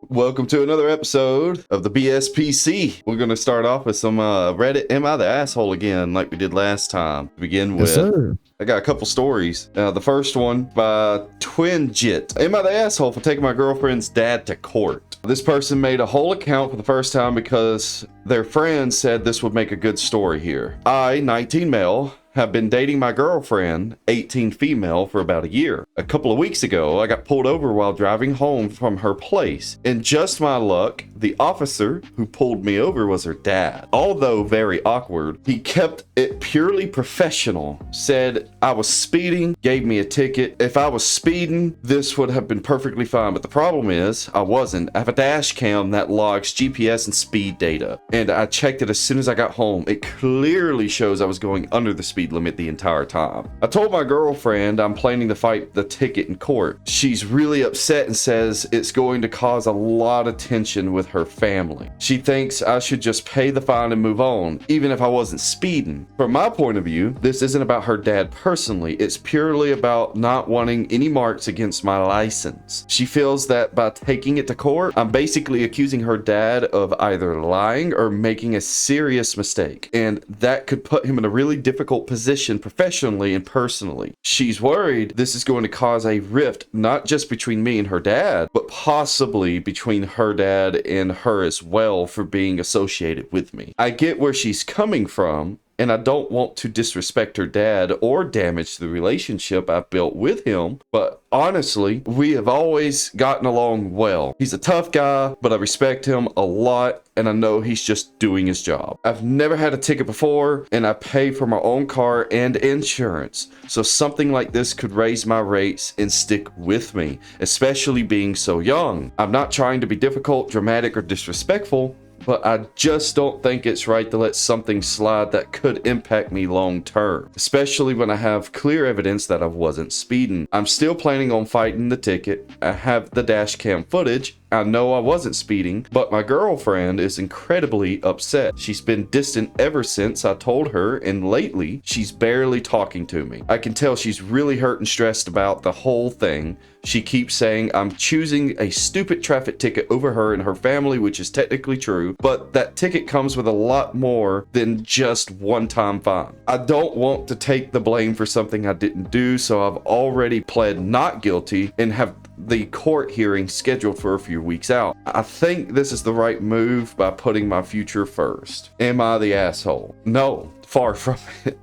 Welcome to another episode of the B.S.P.C. We're going to start off with some Reddit Am I the Asshole again, like we did last time. To begin with, Yes, sir. I got a couple stories. The first one by Twinjit. Am I the asshole for taking my girlfriend's dad to court? This person made a whole account for the first time because their friend said this would make a good story here. I, 19 male, have been dating my girlfriend, 18 female, for about a year. A couple of weeks ago, I got pulled over while driving home from her place. In just my luck, the officer who pulled me over was her dad. Although very awkward, he kept it purely professional, said I was speeding, gave me a ticket. If I was speeding, this would have been perfectly fine, but the problem is, I wasn't. I have a dash cam that logs GPS and speed data, and I checked it as soon as I got home. It clearly shows I was going under the speed limit the entire time. I told my girlfriend I'm planning to fight the ticket in court. She's really upset and says it's going to cause a lot of tension with her family. She thinks I should just pay the fine and move on, even if I wasn't speeding. From my point of view, this isn't about her dad personally. It's purely about not wanting any marks against my license. She feels that by taking it to court, I'm basically accusing her dad of either lying or making a serious mistake, and that could put him in a really difficult position professionally and personally. She's worried this is going to cause a rift not just between me and her dad, but possibly between her dad and her as well for being associated with me. I get where she's coming from, and I don't want to disrespect her dad or damage the relationship I've built with him, but honestly, we have always gotten along well. He's a tough guy, but I respect him a lot, and I know he's just doing his job. I've never had a ticket before, and I pay for my own car and insurance, so something like this could raise my rates and stick with me, especially being so young. I'm not trying to be difficult, dramatic, or disrespectful, but I just don't think it's right to let something slide that could impact me long term, especially when I have clear evidence that I wasn't speeding. I'm still planning on fighting the ticket. I have the dash cam footage. I know I wasn't speeding, but my girlfriend is incredibly upset. She's been distant ever since I told her, and lately, she's barely talking to me. I can tell she's really hurt and stressed about the whole thing. She keeps saying I'm choosing a stupid traffic ticket over her and her family, which is technically true, but that ticket comes with a lot more than just one-time fine. I don't want to take the blame for something I didn't do, so I've already pled not guilty and have the court hearing scheduled for a few weeks out. I think this is the right move by putting my future first. Am I the asshole? No, far from it.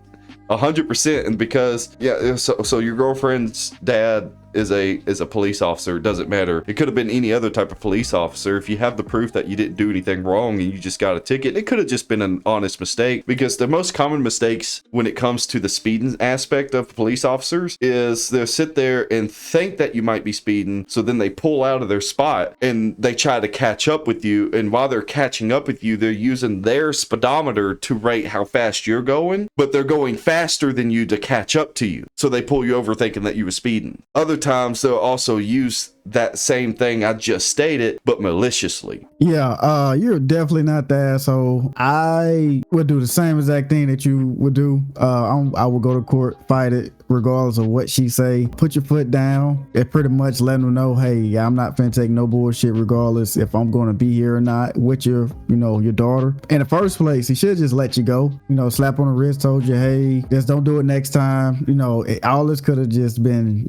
100%. And because so your girlfriend's dad is a police officer. It doesn't matter. It could have been any other type of police officer. If you have the proof that you didn't do anything wrong and you just got a ticket, it could have just been an honest mistake, because the most common mistakes when it comes to the speeding aspect of police officers is they'll sit there and think that you might be speeding, so then they pull out of their spot and they try to catch up with you, and while they're catching up with you, they're using their speedometer to rate how fast you're going, but they're going faster than you to catch up to you, so they pull you over thinking that you were speeding. Other times they'll also use that same thing I just stated, but maliciously. Yeah, you're definitely not the asshole. I would do the same exact thing that you would do. I would go to court, fight it, regardless of what she say. Put your foot down and pretty much let them know, hey, I'm not finna take no bullshit, regardless if I'm going to be here or not with your daughter. In the first place, he should just let you go. Slap on the wrist, told you, hey, just don't do it next time. All this could have just been,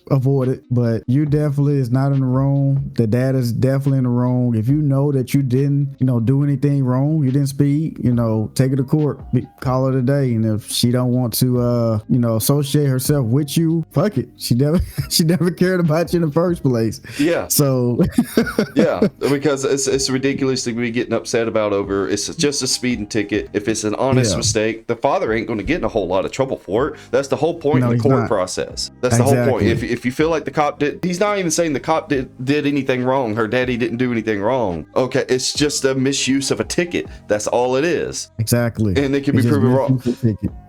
avoided, but you definitely is not in the wrong. The dad is definitely in the wrong. If you know that you didn't, do anything wrong, you didn't speed, take her to court, call it a day. And if she don't want to, associate herself with you, fuck it. She never cared about you in the first place. Yeah. So yeah, because it's ridiculous to be getting upset about over. It's just a speeding ticket. If it's an honest mistake, the father ain't going to get in a whole lot of trouble for it. That's the whole point of the court process. That's the whole point. If you feel like the cop did, he's not even saying the cop did anything wrong. Her daddy didn't do anything wrong. Okay, it's just a misuse of a ticket. That's all it is. Exactly. And it can be proven wrong.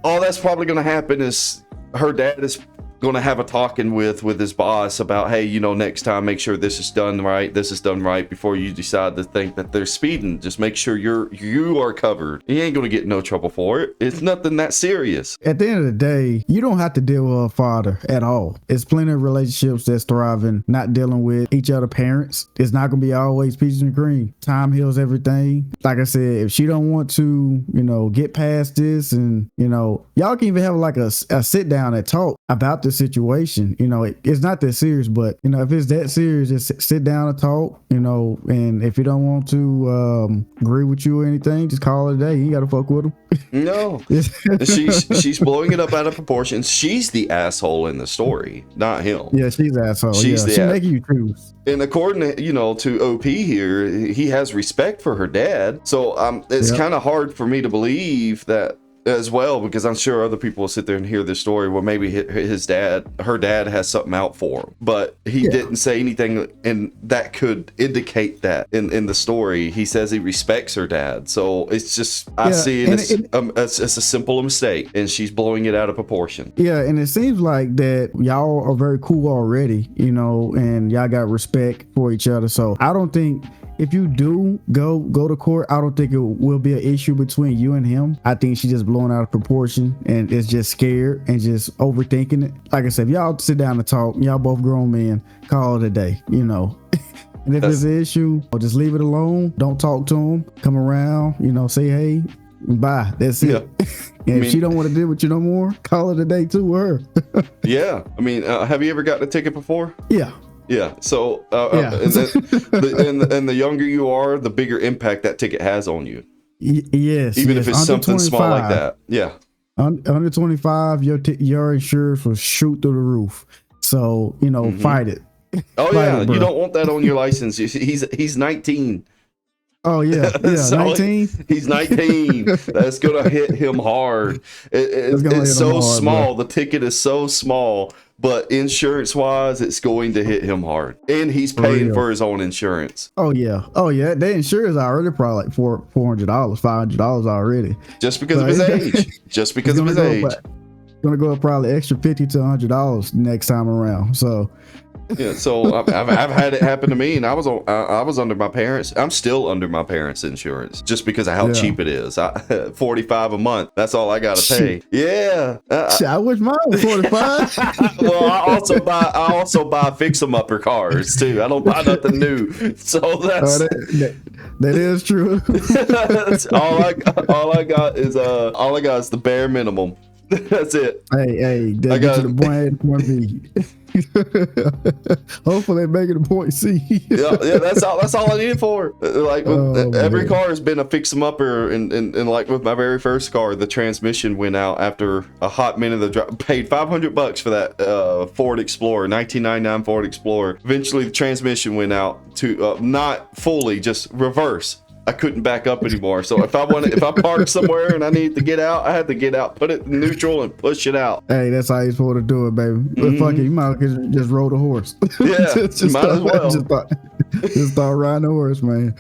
All that's probably going to happen is her dad is going to have a talking with his boss about, hey, you know, next time make sure this is done right before you decide to think that they're speeding. Just make sure you are covered. You ain't going to get in no trouble for it. It's nothing that serious. At the end of the day, you don't have to deal with a father at all. It's plenty of relationships that's thriving, not dealing with each other parents. It's not going to be always peaches and cream. Time heals everything. Like I said, if she don't want to, you know, get past this, and, you know, y'all can even have like a sit down and talk about the situation. You know, it's not that serious, but, you know, if it's that serious, just sit down and talk, you know, and if you don't want to agree with you or anything, just call it a day. You got to fuck with them. No, she's blowing it up out of proportion. She's the asshole in the story, not him. Yeah, she's the asshole. She's making you choose. And according to, you know, to OP here, he has respect for her dad. So it's kind of hard for me to believe that as well, because I'm sure other people will sit there and hear this story where maybe her dad has something out for him, but he didn't say anything, and that could indicate that in the story. He says he respects her dad, so it's just I see it as a simple mistake, and she's blowing it out of proportion. Yeah, and it seems like that y'all are very cool already, you know, and y'all got respect for each other. So I don't think, if you do go to court, I don't think it will be an issue between you and him. I think she's just blowing out of proportion and is just scared and just overthinking it. Like I said, if y'all sit down and talk, y'all both grown men, call it a day, you know. And if there's an issue, just leave it alone. Don't talk to him. Come around, you know, say hey, bye. That's it. And if she don't want to deal with you no more, call it a day too with her. Yeah. I mean, have you ever gotten a ticket before? Yeah. Yeah. So, and the younger you are, the bigger impact that ticket has on you. Yes. Even if it's something small like that. Yeah. Under 25, your insurance will shoot through the roof. So, you know, fight it. Oh, yeah. You don't want that on your license. He's 19. Oh, yeah. Yeah. So 19? He's 19. That's going to hit him hard. It's so small. Bro. The ticket is so small. But insurance wise, it's going to hit him hard, and he's paying for his own insurance. Oh yeah. The insurance already probably like $400, $500 already. Just because of his age. Just because of his age. Gonna go up probably extra $50 to $100 next time around. So. Yeah, so I've had it happen to me, and I was under my parents. I'm still under my parents' insurance just because of how cheap it is. $45 a month. That's all I got to pay. Yeah, I wish mine was $45. Well, I also buy fix 'em upper cars too. I don't buy nothing new. So that's that is true. That's all I got is the bare minimum. That's it. Hey, I got to the point A to point B. Hopefully make it a point C. yeah, that's all I need it for. Like every car has been a fix 'em upper, and like with my very first car, the transmission went out after a hot minute of drive. Paid $500 for that Ford Explorer, 1999 Ford Explorer. Eventually the transmission went out to not fully, just reverse. I couldn't back up anymore. So if I parked somewhere and I needed to get out, I had to get out, put it in neutral, and push it out. Hey, that's how you're supposed to do it, baby. But fuck it, you might as well just roll the horse. Yeah, might as well. Just start riding the horse, man.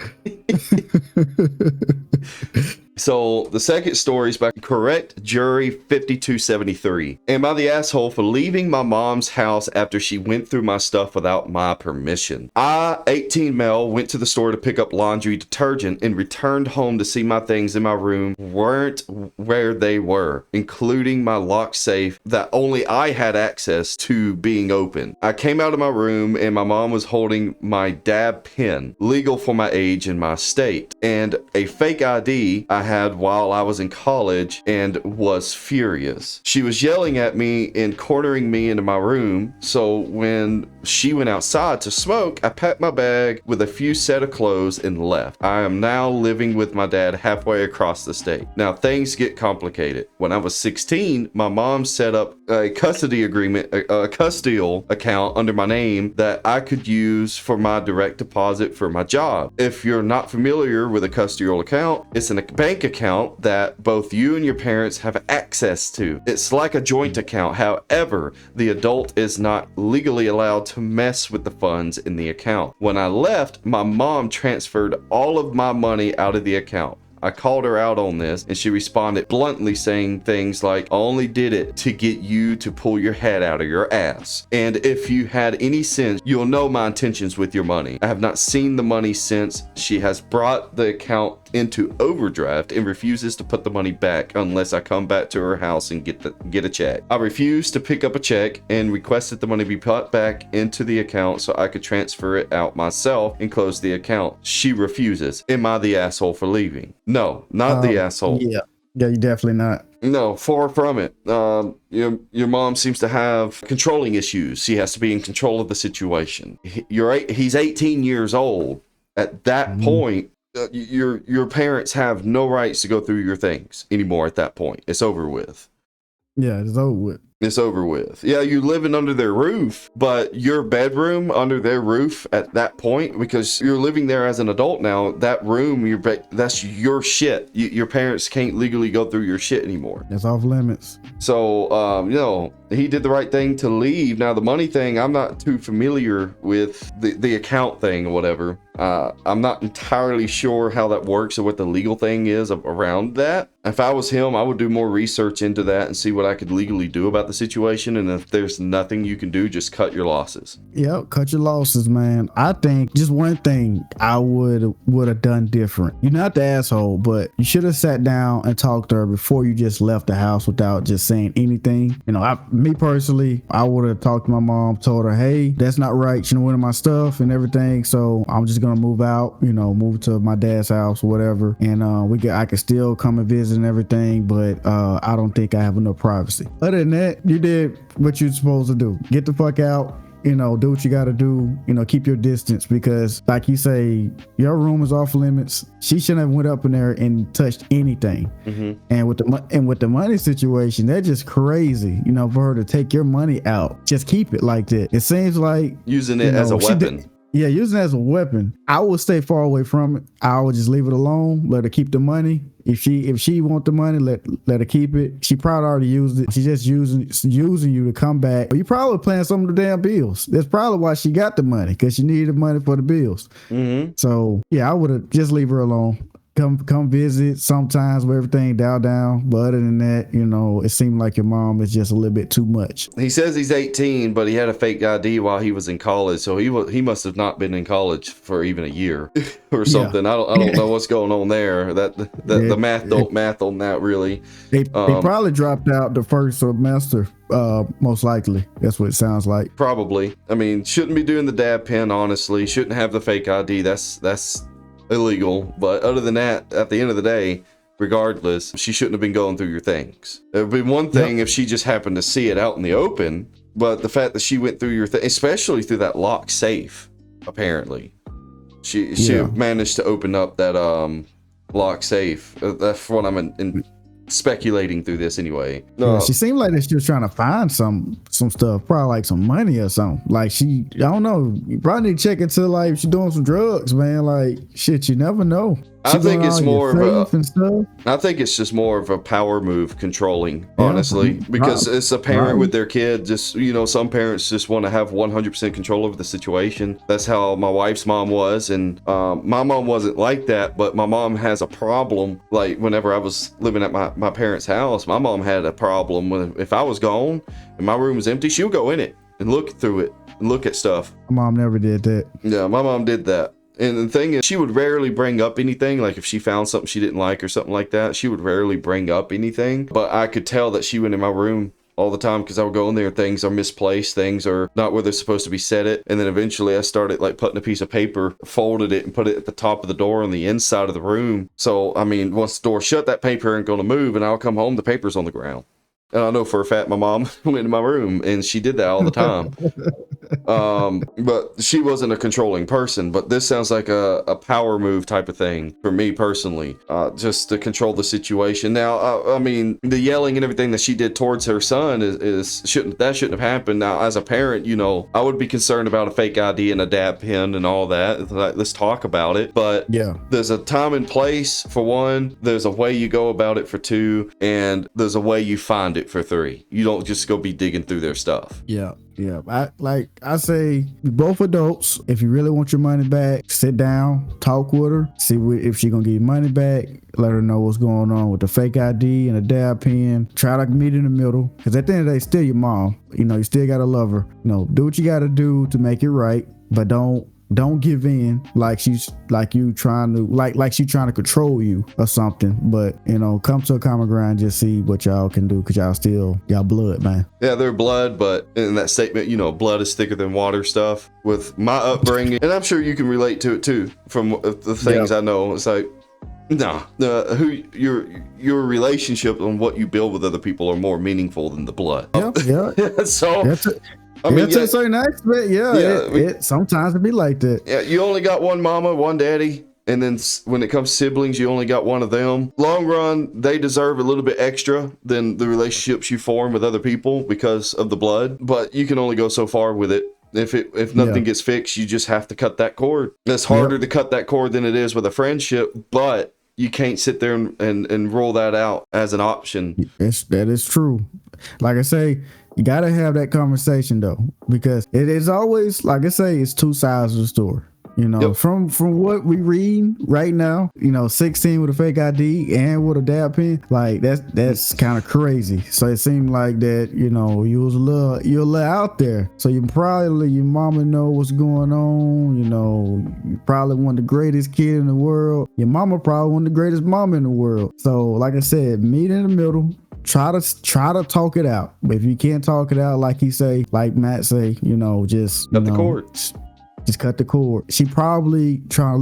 So the second story is by Correct Jury 5273. Am I the asshole for leaving my mom's house after she went through my stuff without my permission? I, 18 male, went to the store to pick up laundry detergent and returned home to see my things in my room weren't where they were, including my locked safe that only I had access to being open. I came out of my room and my mom was holding my dab pen, legal for my age and my state, and a fake ID I had while I was in college, and was furious. She was yelling at me and cornering me into my room, so when she went outside to smoke, I packed my bag with a few set of clothes and left. I am now living with my dad halfway across the state. Now things get complicated. When I was 16, my mom set up a custody agreement, a custodial account under my name that I could use for my direct deposit for my job. If you're not familiar with a custodial account, it's a bank account that both you and your parents have access to. It's like a joint account. However, the adult is not legally allowed to mess with the funds in the account. When I left, my mom transferred all of my money out of the account. I called her out on this, and she responded bluntly saying things like, I only did it to get you to pull your head out of your ass. And if you had any sense, you'll know my intentions with your money. I have not seen the money since. She has brought the account into overdraft and refuses to put the money back unless I come back to her house and get a check. I refused to pick up a check and requested the money be put back into the account so I could transfer it out myself and close the account. She refuses. Am I the asshole for leaving? No, not the asshole. Yeah, you definitely not. No, far from it. Your mom seems to have controlling issues. She has to be in control of the situation. He's 18 years old. At that point, your parents have no rights to go through your things anymore. At that point, it's over with. Yeah, it's over with. It's over with. Yeah, you're living under their roof, but your bedroom under their roof at that point, because you're living there as an adult now, that room, that's your shit. Your parents can't legally go through your shit anymore. That's off limits. So, he did the right thing to leave. Now, the money thing, I'm not too familiar with the account thing or whatever. I'm not entirely sure how that works or what the legal thing is around that. If I was him, I would do more research into that and see what I could legally do about the situation. And if there's nothing you can do, just cut your losses. Yep, cut your losses, man. I think just one thing I would have done different. You're not the asshole, but you should have sat down and talked to her before you just left the house without just saying anything. Me personally, I would have talked to my mom, told her, hey, that's not right. She went in my stuff and everything. So I'm just gonna move out, move to my dad's house or whatever. And I can still come and visit and everything, but I don't think I have enough privacy. Other than that, you did what you're supposed to do. Get the fuck out. Do what you got to do, keep your distance, because like you say, your room is off limits. She shouldn't have went up in there and touched anything. Mm-hmm. And with the money situation, that's just crazy, for her to take your money out. Just keep it like that. It seems like using it as a weapon. Yeah, using it as a weapon. I would stay far away from it. I would just leave it alone. Let her keep the money. If she want the money, let her keep it. She probably already used it. She's just using you to come back. But you probably paying some of the damn bills. That's probably why she got the money, because she needed the money for the bills. Mm-hmm. So yeah, I would have just leave her alone. Come visit sometimes where everything dial down. But other than that, it seemed like your mom is just a little bit too much. He says he's 18, but he had a fake ID while he was in college. So he must have not been in college for even a year or something. Yeah. I don't know what's going on there. The math don't math on that really. They probably dropped out the first semester. Most likely. That's what it sounds like. Probably. I mean, shouldn't be doing the dab pen, honestly. Shouldn't have the fake ID. That's illegal. But other than that, at the end of the day, regardless, she shouldn't have been going through your things. It would be one thing if she just happened to see it out in the open, but the fact that she went through your thing, especially through that locked safe, apparently she managed to open up that locked safe. That's what I'm speculating through this anyway. Yeah, she seemed like she was trying to find some stuff, probably like some money or something. Like I don't know, you probably need to check into like if she's doing some drugs, man. Like shit, you never know. I think it's more of I think it's just more of a power move, controlling, honestly, because it's a parent with their kid. Just, some parents just want to have 100% control over the situation. That's how my wife's mom was. And my mom wasn't like that, but my mom has a problem. Like whenever I was living at my parents' house, my mom had a problem with if I was gone and my room was empty, she would go in it and look through it and look at stuff. My mom never did that. Yeah, my mom did that. And the thing is, she would rarely bring up anything. Like if she found something she didn't like or something like that, she would rarely bring up anything. But I could tell that she went in my room all the time because I would go in there and things are misplaced. Things are not where they're supposed to be set it. And then eventually I started like putting a piece of paper, folded it and put it at the top of the door on the inside of the room. So, I mean, once the door shut, that paper ain't going to move. And I'll come home, the paper's on the ground. And I know for a fact my mom went in my room and she did that all the time. But she wasn't a controlling person. But this sounds like a power move type of thing for me personally, just to control the situation. Now, I mean, the yelling and everything that she did towards her son shouldn't have happened. Now, as a parent, I would be concerned about a fake ID and a dab pen and all that. Like, let's talk about it. But yeah, there's a time and place for one. There's a way you go about it for two, and there's a way you find it for three. You don't just go be digging through their stuff. Yeah. Yeah, I say, we both adults. If you really want your money back, sit down, talk with her, see if she gonna give you money back. Let her know what's going on with the fake ID and the dab pen. Try to meet in the middle, because at the end of the day, still your mom. You know, you still gotta love her. You know, do what you gotta do to make it right, but don't give in like she's trying to control you or something. But you know, come to a common ground, just see what y'all can do, because y'all blood, man. Yeah, they're blood, but in that statement, you know, blood is thicker than water stuff. With my upbringing, and I'm sure you can relate to it too, from the things I know. It's like, no, your relationship and what you build with other people are more meaningful than the blood. Yeah. So. I mean, to a certain aspect, it sometimes it be like that. Yeah, you only got one mama, one daddy, and then when it comes to siblings, you only got one of them. Long run, they deserve a little bit extra than the relationships you form with other people because of the blood, but you can only go so far with it. If nothing gets fixed, you just have to cut that cord. It's harder to cut that cord than it is with a friendship, but you can't sit there and roll that out as an option. That is true. Like I say, you gotta have that conversation though, because it is always, like I say, it's two sides of the story. You know, from what we read right now, you know, 16 with a fake ID and with a dab pen, like that's kind of crazy. So it seemed like that, you know, you're a little out there. So your mama know what's going on. You know, you probably one of the greatest kid in the world. Your mama probably one of the greatest mama in the world. So like I said, meet in the middle. Try to talk it out. But if you can't talk it out, like Matt say, you know, just cut the cord. Just cut the cord. She probably trying to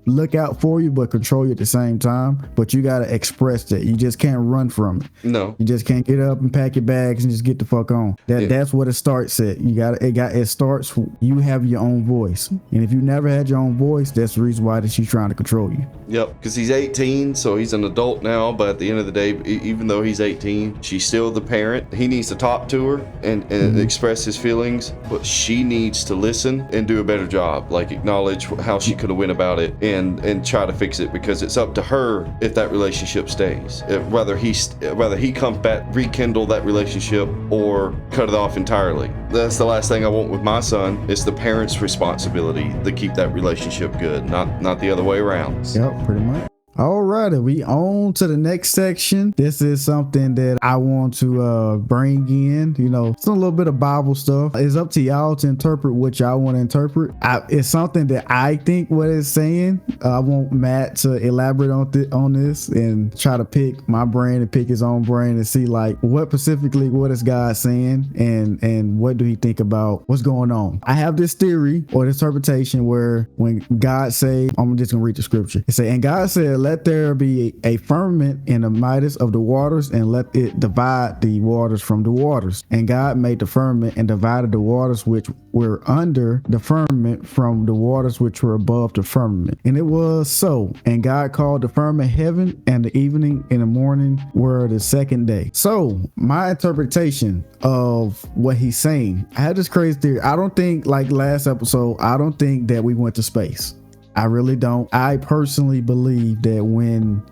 look out for you, but control you at the same time. But you gotta express that. You just can't run from it. No, you just can't get up and pack your bags and just get the fuck on. That's what it starts at. It starts. You have your own voice, and if you never had your own voice, that's the reason why she's trying to control you. Yep, because he's 18, so he's an adult now. But at the end of the day, even though he's 18, she's still the parent. He needs to talk to her and express his feelings, but she needs to listen and do a better job. Like acknowledge how she could have went about it and try to fix it, because it's up to her if that relationship stays. Whether he comes back, rekindle that relationship, or cut it off entirely. That's the last thing I want with my son. It's the parent's responsibility to keep that relationship good, not the other way around. Yep, pretty much. Alrighty, we on to the next section. This is something that I want to bring in. You know, it's a little bit of Bible stuff. It's up to y'all to interpret what y'all want to interpret. It's something that I think what it's saying. I want Matt to elaborate on this and try to pick my brain and pick his own brain and see like what is God saying and what do he think about what's going on. I have this theory or this interpretation where when God say, I'm just gonna read the scripture. It say, and God said, let there be a firmament in the midst of the waters, and let it divide the waters from the waters. And God made the firmament and divided the waters which were under the firmament from the waters which were above the firmament. And it was so. And God called the firmament heaven, and the evening and the morning were the second day. So my interpretation of what he's saying, I had this crazy theory. I don't think, like last episode, I don't think that we went to space. I really don't. I personally believe that when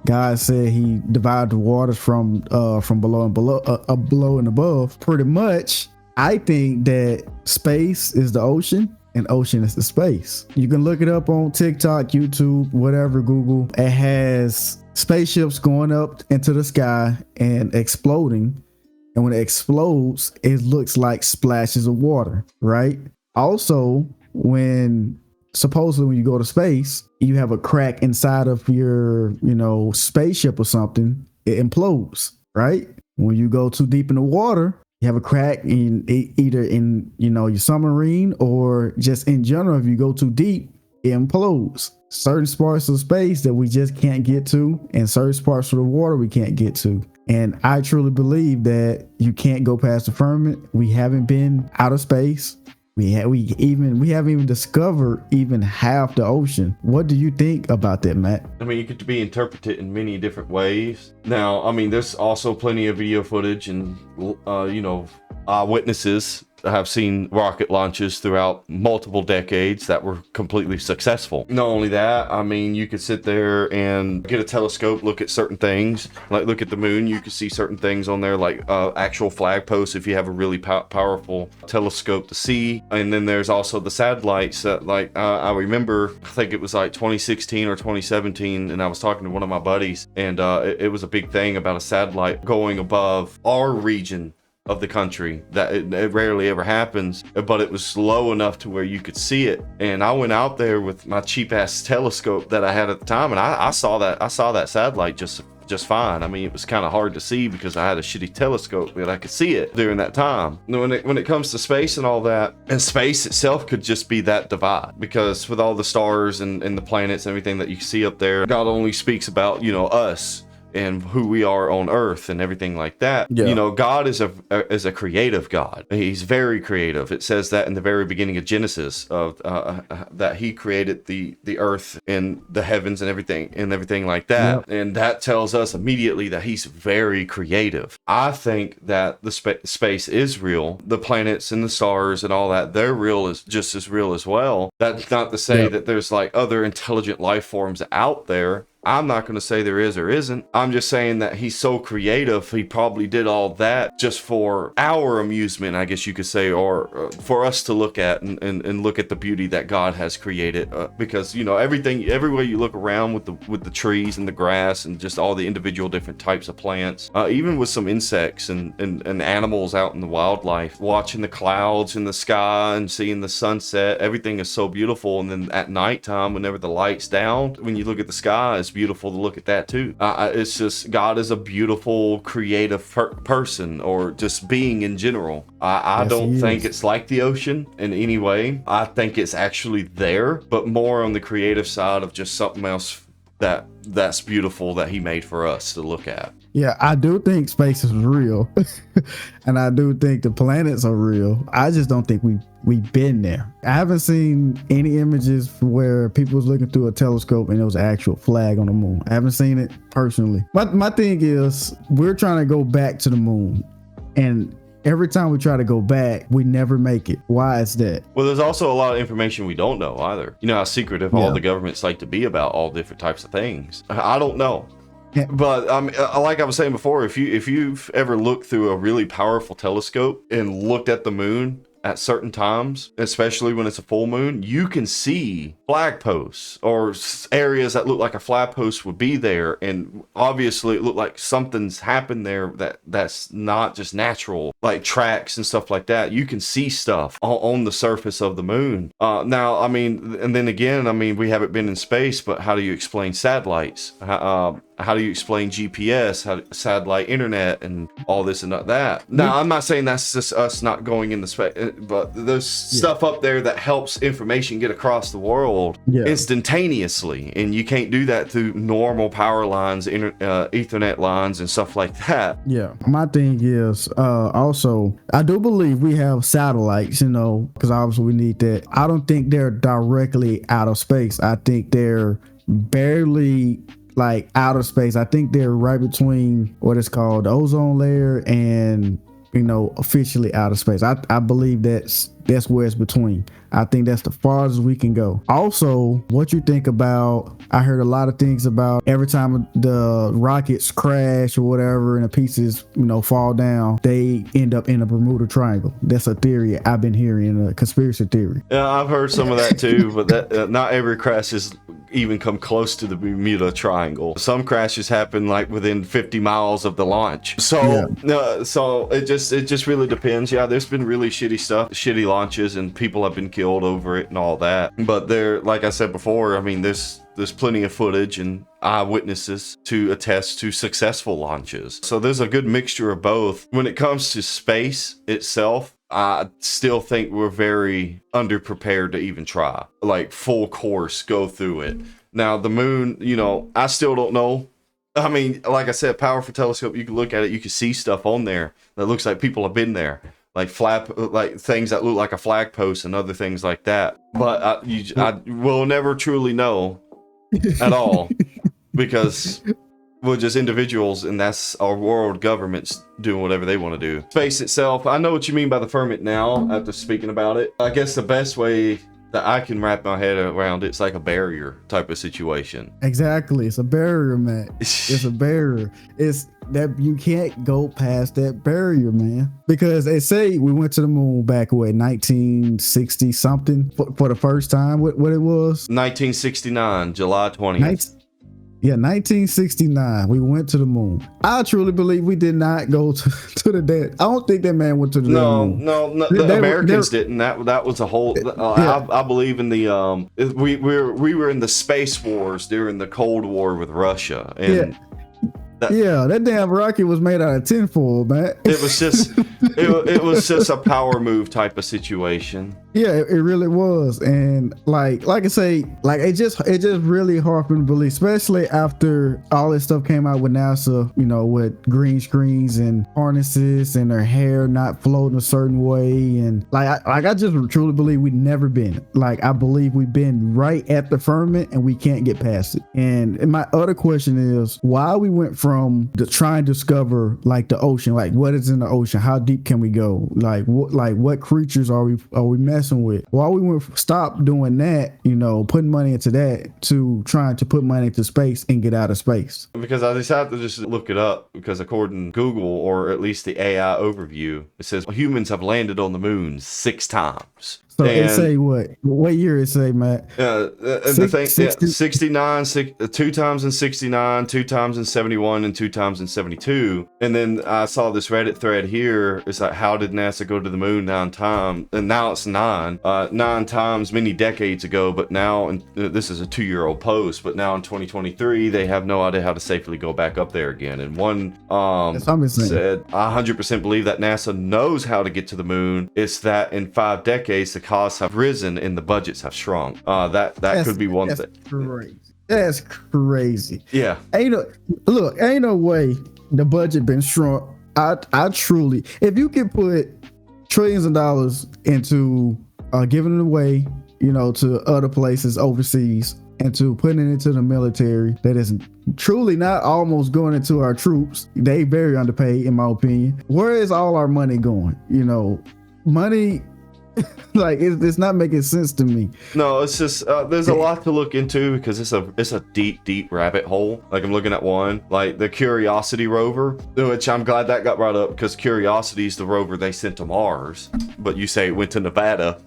God said he divided the waters from below and above, pretty much, I think that space is the ocean and ocean is the space. You can look it up on TikTok, YouTube, whatever, Google. It has spaceships going up into the sky and exploding. And when it explodes, it looks like splashes of water, right? Also, supposedly when you go to space, you have a crack inside of your, spaceship or something, it implodes, right? When you go too deep in the water, you have a crack either in, your submarine or just in general. If you go too deep, it implodes. Certain parts of space that we just can't get to, and certain parts of the water we can't get to. And I truly believe that you can't go past the firmament. We haven't been out of space. We haven't even discovered even half the ocean. What do you think about that, Matt? I mean, it could be interpreted in many different ways. Now, I mean, there's also plenty of video footage and, eyewitnesses have seen rocket launches throughout multiple decades that were completely successful. Not only that, I mean, you could sit there and get a telescope, look at certain things, like look at the moon. You could see certain things on there, like actual flag posts if you have a really powerful telescope to see. And then there's also the satellites that, like, I remember, I think it was like 2016 or 2017, and I was talking to one of my buddies, and it was a big thing about a satellite going above our region of the country. That it rarely ever happens, but it was low enough to where you could see it. And I went out there with my cheap ass telescope that I had at the time, and I saw that satellite just fine. I mean, it was kind of hard to see because I had a shitty telescope, but I could see it during that time. When it comes to space and all that, and space itself could just be that divide, because with all the stars and the planets and everything that you see up there, God only speaks about, you know, us and who we are on earth and everything like that. Yeah. You know, God is a creative God. He's very creative. It says that in the very beginning of Genesis, of that he created the earth and the heavens and everything like that. Yep. And that tells us immediately that he's very creative. I think that the space is real. The planets and the stars and all that, they're real, is just as real as well. That's not to say that there's like other intelligent life forms out there. I'm not going to say there is or isn't. I'm just saying that he's so creative, he probably did all that just for our amusement, I guess you could say, or for us to look at and look at the beauty that God has created. Because, you know, everywhere you look around with the trees and the grass and just all the individual different types of plants, even with some insects and animals out in the wildlife, watching the clouds in the sky and seeing the sunset, everything is so beautiful. And then at nighttime, whenever the light's down, when you look at the sky, it's beautiful to look at that too. It's just, God is a beautiful creative person, or just being in general. I don't think it's like the ocean in any way. I think it's actually there, but more on the creative side of just something else that's beautiful that he made for us to look at. Yeah, I do think space is real. And I do think the planets are real. I just don't think we've been there. I haven't seen any images where people was looking through a telescope and there was an actual flag on the moon. I haven't seen it personally. My thing is, we're trying to go back to the moon, and every time we try to go back, we never make it. Why is that? Well, there's also a lot of information we don't know either. You know how secretive all the governments like to be about all different types of things. I don't know. Yeah. But like I was saying before, if you've ever looked through a really powerful telescope and looked at the moon at certain times, especially when it's a full moon, you can see flag posts or areas that look like a flag post would be there, and obviously it looked like something's happened there that's not just natural, like tracks and stuff like that. You can see stuff on the surface of the moon. Now, I mean, and then again, I mean, we haven't been in space, but how do you explain satellites? How do you explain GPS, satellite internet, and all this and that? Now, I'm not saying that's just us not going into space, but there's stuff up there that helps information get across the world instantaneously, and you can't do that through normal power lines, Ethernet lines, and stuff like that. Yeah, my thing is, also, I do believe we have satellites, you know, because obviously we need that. I don't think they're directly out of space. I think they're barely like outer space. I think they're right between what is called the ozone layer and, you know, officially outer space. I believe that's where it's between. I think that's the farthest we can go. Also, what you think about, I heard a lot of things about every time the rockets crash or whatever and the pieces, you know, fall down, they end up in a Bermuda Triangle. That's a theory I've been hearing, a conspiracy theory. Yeah, I've heard some of that too, but that not every crash has even come close to the Bermuda Triangle. Some crashes happen like within 50 miles of the launch. So it just really depends. Yeah, there's been really shitty launches, and people have been killed over it and all that. But there, like I said before, I mean, there's plenty of footage and eyewitnesses to attest to successful launches. So there's a good mixture of both. When it comes to space itself, I still think we're very underprepared to even try, like full course, go through it. Now, the moon, you know, I still don't know. I mean, like I said, powerful telescope, you can look at it, you can see stuff on there that looks like people have been there. Like things that look like a flag post and other things like that. But I will never truly know at all, because we're just individuals, and that's our world government's doing whatever they want to do. Space itself, I know what you mean by the firmament now after speaking about it. I guess the best way that I can wrap my head around it's like a barrier type of situation. Exactly. It's a barrier, man. It's a barrier. It's that you can't go past that barrier, man. Because they say we went to the moon back away 1960 something for the first time. What it was? 1969, July 20th. Yeah, 1969, we went to the moon. I truly believe we did not go to the dead. I don't think that man went to the moon. No, the Americans didn't. That was a whole. I believe in the we were in the space wars during the Cold War with Russia, and that damn rocket was made out of tinfoil, man. It was just it was just a power move type of situation. Yeah, it really was. And like I say, like it just really hard for me to believe, especially after all this stuff came out with NASA, you know, with green screens and harnesses and their hair not floating a certain way. And I just truly believe we've never been. Like, I believe we've been right at the firmament and we can't get past it. And my other question is why we went from trying to discover like the ocean, like what is in the ocean, how deep can we go, like what creatures are we messing with? Why we went stop doing that, you know, putting money into that, to trying to put money into space and get out of space? Because I decided to just look it up, because according to Google, or at least the AI overview, it says humans have landed on the moon 6 times. So it say what year it say, Matt? 69, 2 times in 69, 2 times in 71, and 2 times in 72. And then I saw this Reddit thread here. It's like, how did NASA go to the moon 9 times? And now it's 9 times many decades ago. But now, and this is a 2-year-old post, but now in 2023, they have no idea how to safely go back up there again. And one said, I 100% believe that NASA knows how to get to the moon. It's that in 5 decades, the costs have risen and the budgets have shrunk. That could be one thing. Crazy. That's crazy. Yeah. Ain't no way the budget been shrunk. I truly, if you can put trillions of dollars into giving it away, you know, to other places overseas, and to putting it into the military that is truly not almost going into our troops, they very underpaid in my opinion. Where is all our money going? You know, money. Like it's not making sense to me. No, it's just there's a lot to look into, because it's a deep rabbit hole. Like, I'm looking at one, like the Curiosity rover, which I'm glad that got brought up, because Curiosity is the rover they sent to Mars, but you say it went to Nevada.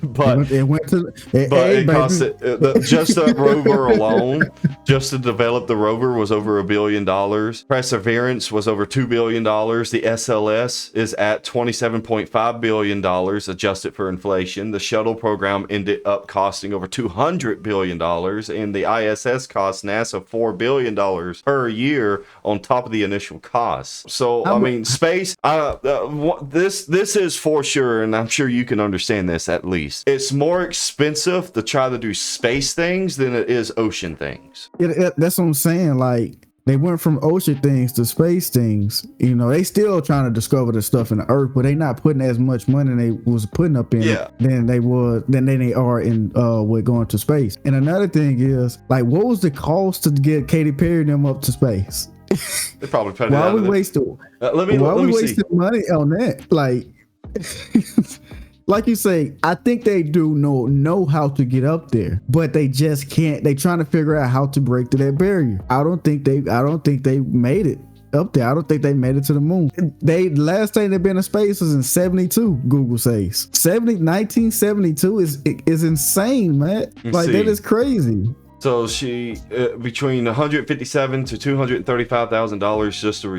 But it went to it cost just that rover alone, just to develop the rover, was over $1 billion. Perseverance was over $2 billion. The SLS is at $27.5 billion adjusted for inflation. The shuttle program ended up costing over $200 billion, and the ISS cost NASA $4 billion per year on top of the initial costs. So I mean, space. This is for sure, and I'm sure you can understand this at least. It's more expensive to try to do space things than it is ocean things. That's what I'm saying. Like, they went from ocean things to space things. You know, they still trying to discover the stuff in the earth, but they not putting as much money they was putting up in it than they are in with going to space. And another thing is, like, what was the cost to get Katy Perry and them up to space? They probably put it why out we of wasting see. money on that? Like. Like you say, I think they do know how to get up there, but they just can't. They trying to figure out how to break through that barrier. I don't think they made it up there. I don't think they made it to the moon. Last time they've been in space was in 72. Google says 1972 is insane, man. Like, that is crazy. So she between $157,000 to $235,000 just to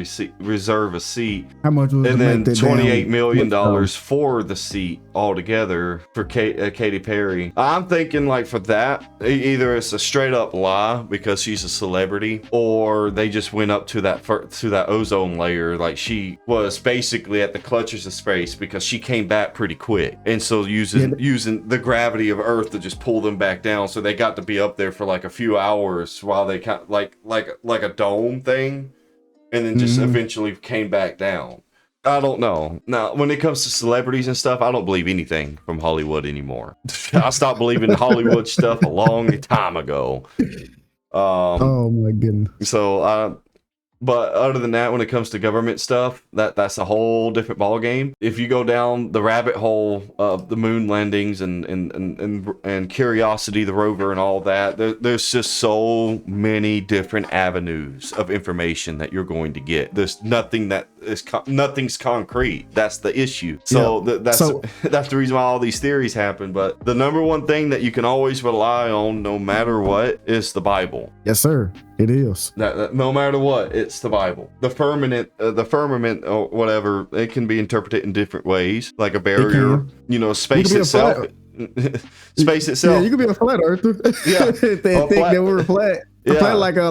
reserve a seat. How much was? And then $28 million for the seat altogether for Katy Perry. I'm thinking, like, for that, either it's a straight up lie because she's a celebrity, or they just went up to that ozone layer. Like, she was basically at the clutches of space because she came back pretty quick, and so using the gravity of Earth to just pull them back down. So they got to be up there for like a few hours while they like a dome thing, and then just eventually came back down. I don't know. Now, when it comes to celebrities and stuff, I don't believe anything from Hollywood anymore. I stopped believing Hollywood stuff a long time ago. Oh my goodness. So But other than that, when it comes to government stuff, that's a whole different ball game. If you go down the rabbit hole of the moon landings and Curiosity, the rover, and all that, there's just so many different avenues of information that you're going to get. There's nothing that is nothing's concrete. That's the issue. So that's the reason why all these theories happen. But the number one thing that you can always rely on, no matter what, is the Bible. Yes, sir. It is. That no matter what, it's the Bible. The firmament or whatever, it can be interpreted in different ways, like a barrier. You know, space itself. Space itself. Yeah, you could be a flat earther. Yeah, they think that we're flat. Yeah. Flat like a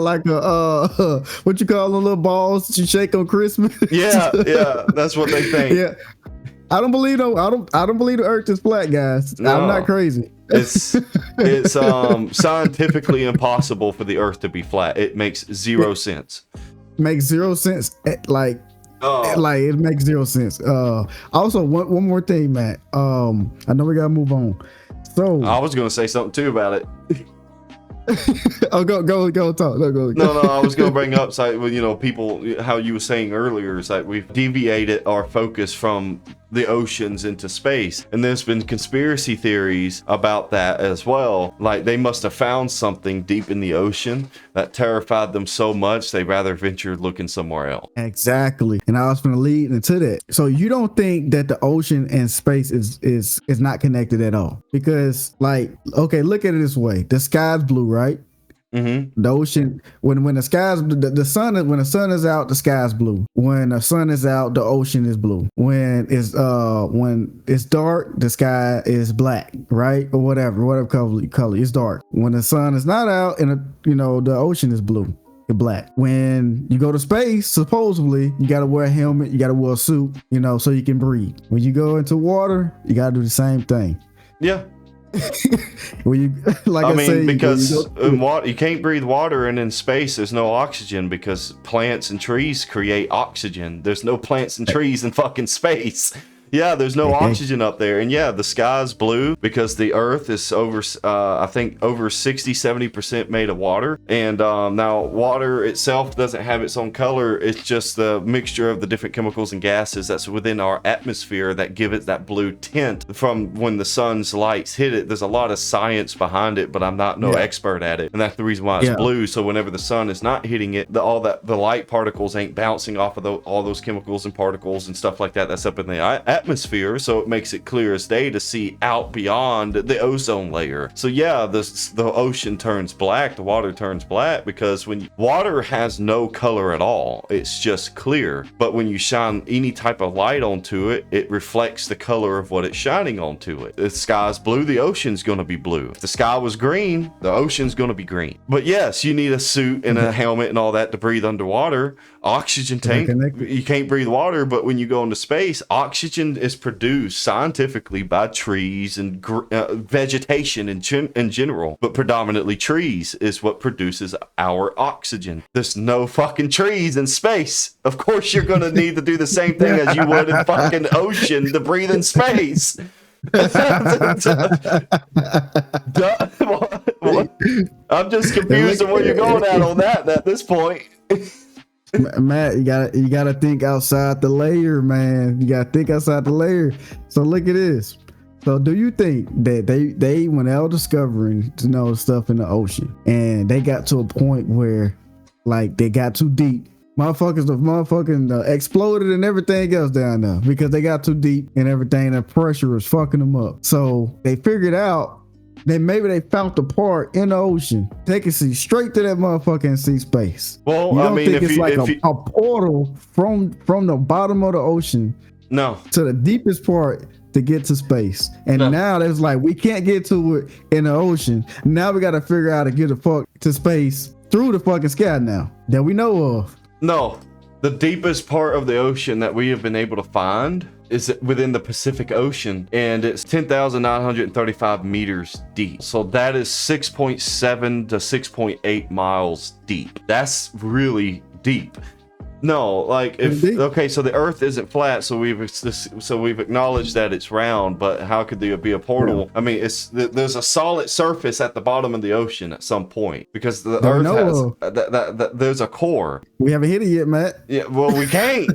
what you call them little balls that you shake on Christmas. Yeah, that's what they think. Yeah. I don't believe the earth is flat, guys. No. I'm not crazy. It's scientifically impossible for the earth to be flat. It makes zero sense. Makes zero sense. Like it makes zero sense. Also one more thing, Matt. I know we gotta move on. So I was gonna say something too about it. Oh, go talk. No, I was gonna bring up, so, you know, people, how you were saying earlier, is that we've deviated our focus from the oceans into space, and there's been conspiracy theories about that as well. Like, they must have found something deep in the ocean that terrified them so much they rather ventured looking somewhere else. Exactly, and I was going to lead into that. So you don't think that the ocean and space is not connected at all? Because, like, okay, look at it this way: the sky's blue, right? Mm-hmm. The ocean, when the sky's when the sun is out, the sky's blue. When the sun is out, the ocean is blue. When it's dark, the sky is black, right? Or whatever color it's dark. When the sun is not out, and the ocean is blue and black. When you go to space, supposedly you got to wear a helmet, you got to wear a suit, so you can breathe. When you go into water, you got to do the same thing. Yeah. Well, because in water, you can't breathe water, and in space there's no oxygen because plants and trees create oxygen. There's no plants and trees in fucking space. Yeah, there's no oxygen up there. And yeah, the sky's blue because the earth is over 60-70% made of water. And now water itself doesn't have its own color. It's just the mixture of the different chemicals and gases that's within our atmosphere that give it that blue tint from when the sun's lights hit it. There's a lot of science behind it, but I'm not no expert at it. And that's the reason why it's blue. So whenever the sun is not hitting it, the light particles ain't bouncing off of all those chemicals and particles and stuff like that that's up in the atmosphere, so it makes it clear as day to see out beyond the ozone layer. So yeah, the ocean turns black, the water turns black, because water has no color at all, it's just clear. But when you shine any type of light onto it, it reflects the color of what it's shining onto it. If the sky's blue, the ocean's going to be blue. If the sky was green, the ocean's going to be green. But yes, you need a suit and a helmet and all that to breathe underwater. Oxygen tank, you can't breathe water, but when you go into space, oxygen is produced scientifically by trees and vegetation in general, but predominantly trees is what produces our oxygen. There's no fucking trees in space. Of course you're going to need to do the same thing as you would in fucking ocean to breathe in space. I'm just confused on where you're going on that at this point. Matt, you gotta think outside the layer, man. You gotta think outside the layer. So look at this. So do you think that they when they were discovering stuff in the ocean, and they got to a point where like they got too deep, motherfucking exploded and everything else down there because they got too deep and everything, the pressure was fucking them up. So they figured out that maybe they found the part in the ocean they can see straight to that motherfucking sea space. Well, you don't think it's like a portal from the bottom of the ocean to the deepest part to get to space? And now there's like, we can't get to it in the ocean. Now we got to figure out how to get the fuck to space through the fucking sky now that we know of. No, the deepest part of the ocean that we have been able to find is within the Pacific Ocean, and it's 10,935 meters deep. So that is 6.7 to 6.8 miles deep. That's really deep. No, like if Indeed. okay, so the Earth isn't flat, so we've acknowledged that it's round, but how could there be a portal? I mean, there's a solid surface at the bottom of the ocean at some point because the That we Earth know has of. that there's a core. We haven't hit it yet, Matt. Yeah, well, we can't.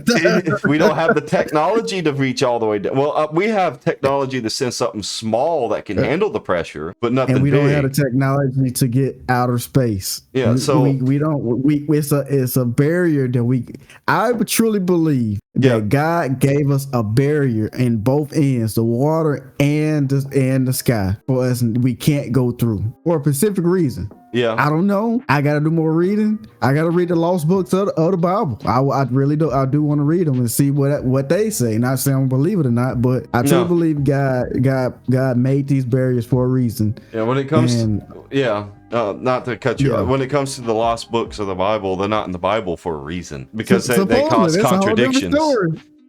We don't have the technology to reach all the way down. Well, we have technology to send something small that can handle the pressure, but nothing And we big. don't have the technology to get outer space. Yeah, so we don't. It's a barrier that I would truly believe that God gave us a barrier in both ends, the water and the sky, for us. We can't go through for a specific reason. Yeah, I don't know. I got to do more reading. I got to read the lost books of the Bible. I really do. I do want to read them and see what they say. Not saying I don't believe it or not, but I truly believe God made these barriers for a reason. Yeah, when it comes not to cut you off, when it comes to the lost books of the Bible, they're not in the Bible for a reason because they cause contradictions.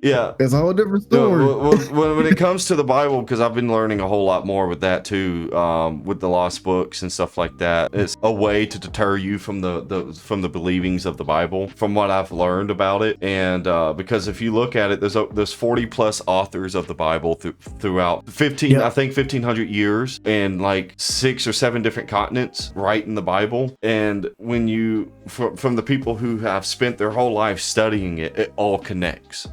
Yeah, it's a whole different story. When it comes to the Bible, because I've been learning a whole lot more with that too, with the lost books and stuff like that. It's a way to deter you from the believings of the Bible, from what I've learned about it. And because if you look at it, there's 40 plus authors of the Bible throughout 1,500 years and like 6 or 7 different continents writing the Bible. And when you from the people who have spent their whole life studying it, it all connects.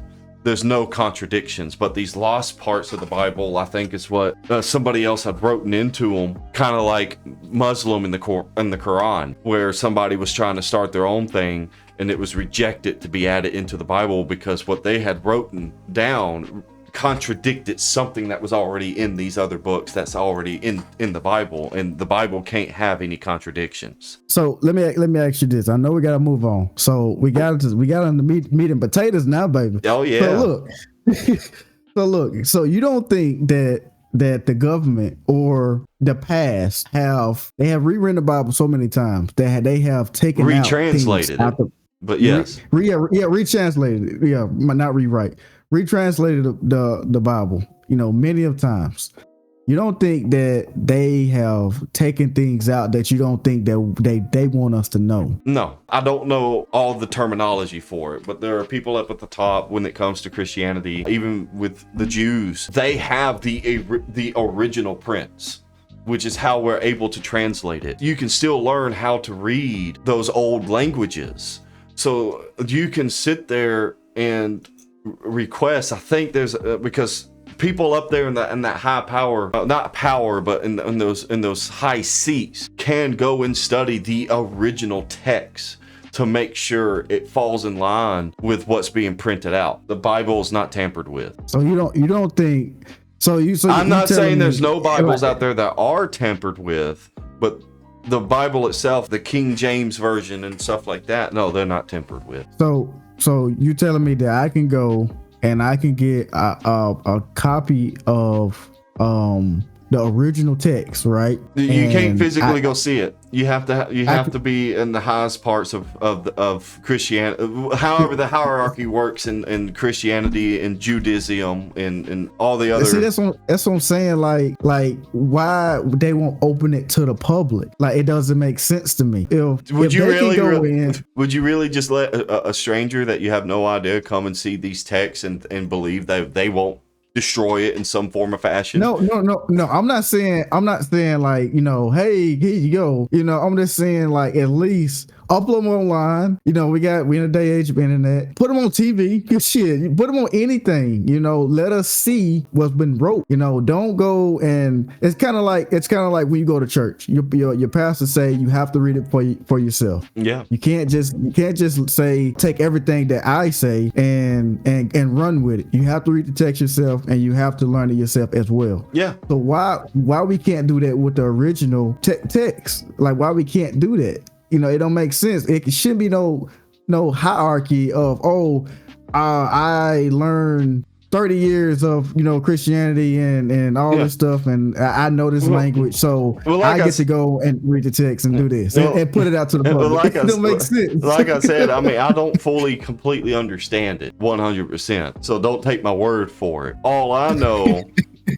There's no contradictions, but these lost parts of the Bible, I think, is what somebody else had written into them, kind of like Muslim in the Quran, where somebody was trying to start their own thing and it was rejected to be added into the Bible because what they had written down contradicted something that was already in these other books that's already in the Bible, and the Bible can't have any contradictions. So let me ask you this. I know we gotta move on. So we got on the meat and potatoes now, baby. Oh yeah. So look. So you don't think that the government or the past have rewritten the Bible so many times that they have taken retranslated it? But yes, retranslated it. Yeah, not rewrite. Retranslated the Bible, many of times. You don't think that they have taken things out that you don't think that they want us to know? No, I don't know all the terminology for it, but there are people up at the top when it comes to Christianity, even with the Jews. They have the original prints, which is how we're able to translate it. You can still learn how to read those old languages. So you can sit there and request. I think there's because people up there in that high power, not power, but in those high seats can go and study the original text to make sure it falls in line with what's being printed out. The Bible is not tampered with. So you don't think so? I'm not saying there's no Bibles out there that are tampered with, but the Bible itself, the King James version and stuff like that, no, they're not tampered with. So you telling me that I can go and I can get a copy of the original text, right? You can't physically go see it. You have to be in the highest parts of Christianity. However, the hierarchy works in Christianity and Judaism and all the other. See, that's what I'm saying. Like why they won't open it to the public? Like it doesn't make sense to me. Would you really just let a stranger that you have no idea come and see these texts and believe that they won't destroy it in some form or fashion? No. I'm not saying like, hey, here you go. I'm just saying like at least upload them online. We in a day age of internet. Put them on TV. Shit, put them on anything. Let us see what's been wrote. Don't go and it's kind of like when you go to church. Your pastor say you have to read it for yourself. Yeah. You can't just say take everything that I say and run with it. You have to read the text yourself and you have to learn it yourself as well. Yeah. So why we can't do that with the original text? Like why we can't do that? It don't make sense. It shouldn't be no hierarchy of I learned 30 years of Christianity and all this stuff, and I know this language, so I get to go and read the text and do this and put it out to the public. It don't make sense. Like I said, I mean, I don't completely understand it 100%. So don't take my word for it. All I know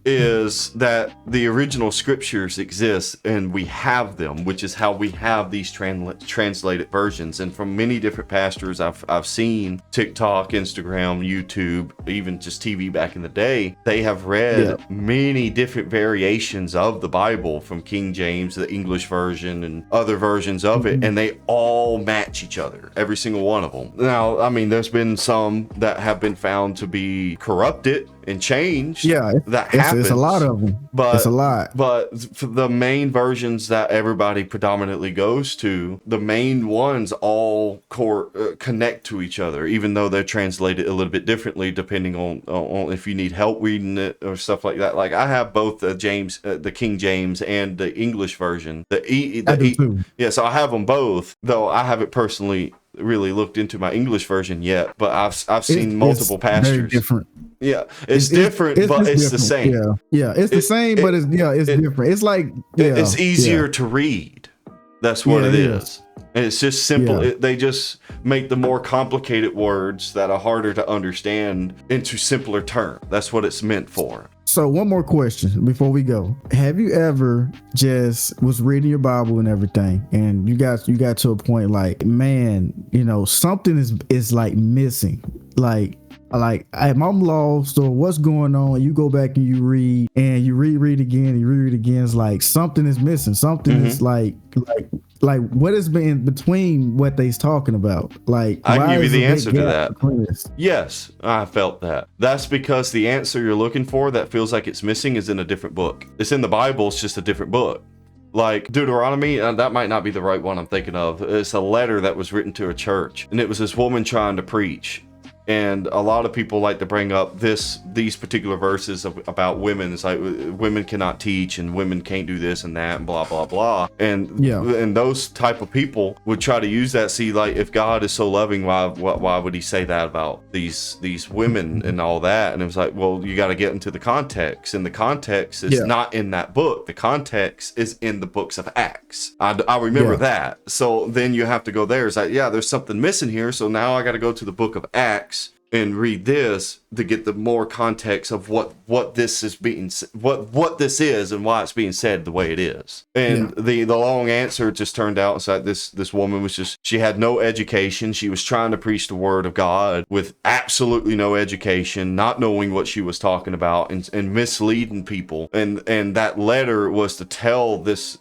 is that the original scriptures exist and we have them, which is how we have these translated versions. And from many different pastors I've seen, TikTok, Instagram, YouTube, even just TV back in the day, they have read many different variations of the Bible from King James, the English version, and other versions of it, and they all match each other, every single one of them. Now, I mean, there's been some that have been found to be corrupted and changed. That happens. It's a lot of them. But it's a lot. But for the main versions that everybody predominantly goes to, the main ones all connect to each other, even though they're translated a little bit differently depending on if you need help reading it or stuff like that. Like I have both the King James and the English version. I do too. Yeah, so I have them both, though I haven't personally really looked into my English version yet, but I've seen multiple pastors. Very different. Yeah, it's different, but it's the same. It's the same, but it's different. It's like it's easier to read. That's what it is. And it's just simple. They just make the more complicated words that are harder to understand into simpler terms. That's what it's meant for. So one more question before we go. Have you ever just was reading your Bible and everything, and you got to a point like, man, something is like missing, like I'm lost, or what's going on? You go back and you read again, and you read again. It's like something is missing. Something is like what has been between what they's talking about? Like, I can give you the answer to that. Yes, I felt that. That's because the answer you're looking for that feels like it's missing is in a different book. It's in the Bible, it's just a different book. Like Deuteronomy, that might not be the right one I'm thinking of. It's a letter that was written to a church, and it was this woman trying to preach. And a lot of people like to bring up these particular verses about women. It's like women cannot teach and women can't do this and that and blah blah blah. And those type of people would try to use that. See, like, if God is so loving, why would He say that about these women and all that? And it was like, well, you got to get into the context, and the context is not in that book. The context is in the books of Acts. I remember that. So then you have to go there. It's like, there's something missing here. So now I got to go to the book of Acts and read this to get the more context of what this is what this is and why it's being said the way it is. And the long answer just turned out it's like this woman was she had no education. She was trying to preach the word of God with absolutely no education, not knowing what she was talking about, and misleading people. And that letter was to tell this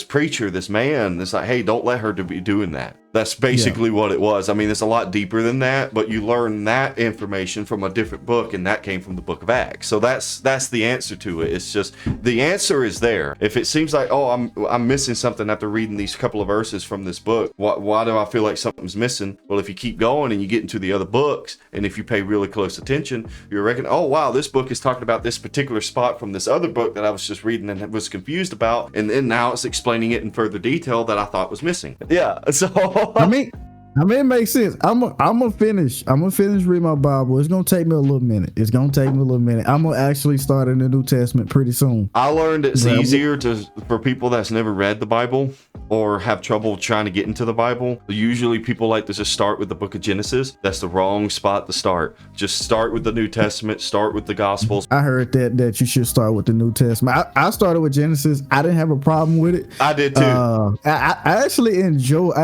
preacher, this man, it's like, hey, don't let her to be doing that. That's basically what it was. I mean, it's a lot deeper than that, but you learn that information from a different book, and that came from the book of Acts. So that's the answer to it. It's just the answer is there. If it seems like, oh, I'm missing something after reading these couple of verses from this book, why do I feel like something's missing? Well, if you keep going and you get into the other books, and if you pay really close attention, you reckon, oh wow, this book is talking about this particular spot from this other book that I was just reading and was confused about, and then now it's explaining it in further detail that I thought was missing. So I mean, it makes sense. I'm gonna finish reading my Bible. It's gonna take me a little minute. I'm gonna actually start in the New Testament pretty soon. I learned it's easier for people that's never read the Bible or have trouble trying to get into the Bible. Usually people like to just start with the book of Genesis. That's the wrong spot to start. Just start with the New Testament, start with the Gospels. I heard that you should start with the New Testament. I started with Genesis. I didn't have a problem with it. I did too. I actually enjoyed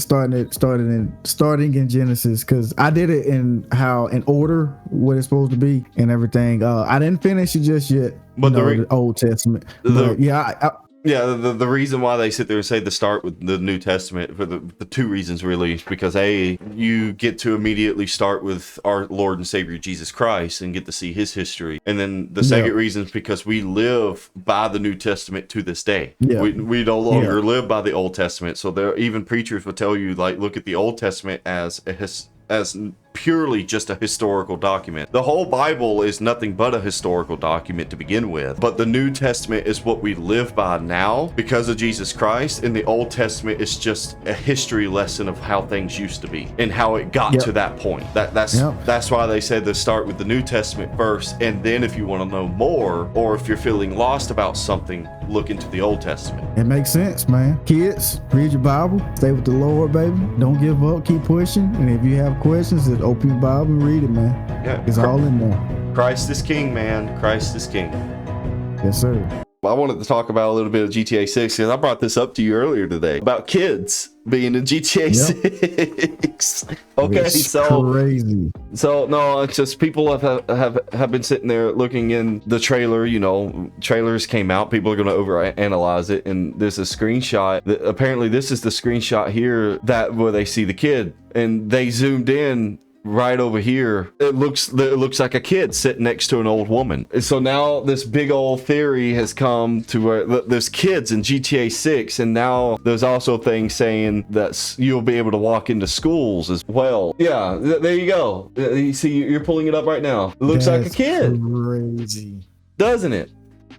starting in Genesis, because I did it in order what it's supposed to be and everything. I didn't finish it just yet, but the Old Testament. The reason why they sit there and say to start with the New Testament, for the two reasons really, is because you get to immediately start with our Lord and Savior Jesus Christ and get to see His history, and then the second reason is because we live by the New Testament to this day. We no longer live by the Old Testament. So there, even preachers will tell you, like, look at the Old Testament as purely just a historical document. The whole Bible is nothing but a historical document to begin with, but the New Testament is what we live by now because of Jesus Christ, and the Old Testament is just a history lesson of how things used to be and how it got to that point. That's why they said to start with the New Testament first, and then if you want to know more, or if you're feeling lost about something, look into the Old Testament. It makes sense, man. Kids, read your Bible, stay with the Lord, baby. Don't give up, keep pushing, and if you have questions, just open your Bible and read it, man. It's all in there. Christ is king, man. Christ is king. Yes, sir. I wanted to talk about a little bit of GTA 6 because I brought this up to you earlier today about kids being in GTA 6. Okay, It's crazy. So no, it's just people have been sitting there looking in the trailer. You know, trailers came out. People are going to overanalyze it, and there's a screenshot. Apparently, this is the screenshot here where they see the kid, and they zoomed in. Right over here, it looks like a kid sitting next to an old woman. And so now this big old theory has come to where there's kids in GTA 6, and now there's also things saying that you'll be able to walk into schools as well. Yeah, there you go. You see, you're pulling it up right now. It looks like a kid. Crazy, doesn't it?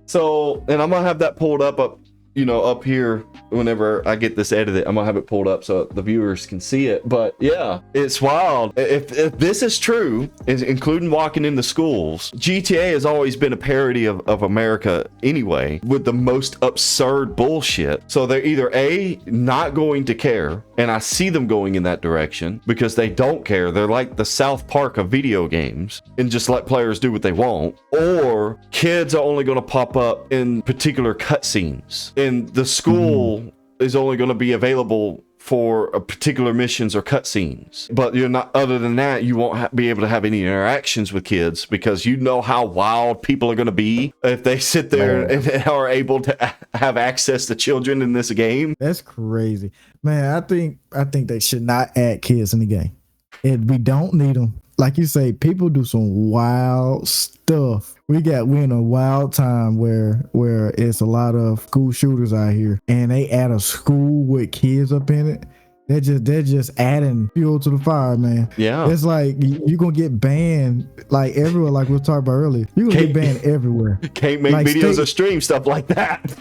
So, and I'm gonna have that pulled up, you know, up here whenever I get this edited. I'm gonna have it pulled up so the viewers can see it. But yeah, it's wild. If this is true, including walking into schools, GTA has always been a parody of America anyway, with the most absurd bullshit. So they're either A, not going to care, and I see them going in that direction because they don't care. They're like the South Park of video games and just let players do what they want. Or kids are only gonna pop up in particular cutscenes. And the school is only going to be available for particular missions or cutscenes. But you're not. Other than that, you won't be able to have any interactions with kids because you know how wild people are going to be if they sit there and are able to have access to children in this game. That's crazy, man. I think they should not add kids in the game. We don't need them. Like you say, people do some wild stuff. We're in a wild time where it's a lot of school shooters out here, and they add a school with kids up in it. They're just adding fuel to the fire, man. Yeah, it's like you're gonna get banned like everywhere. Like we were talking about earlier, you're gonna get banned everywhere. Can't make like videos or stream stuff like that.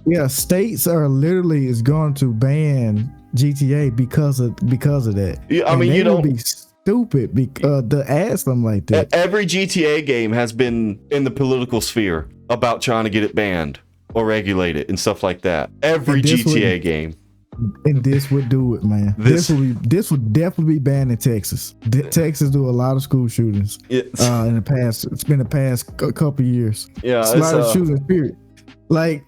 Yeah, states are literally is going to ban GTA because of that. Yeah, I mean, you don't be stupid because to add something like that. Every GTA game has been in the political sphere about trying to get it banned or regulate it and stuff like that. Every GTA game. And this would do it, man. This would definitely be banned in Texas. Texas do a lot of school shootings in the past. It's been the past couple years. Yeah, it's a lot of shootings, period. Like,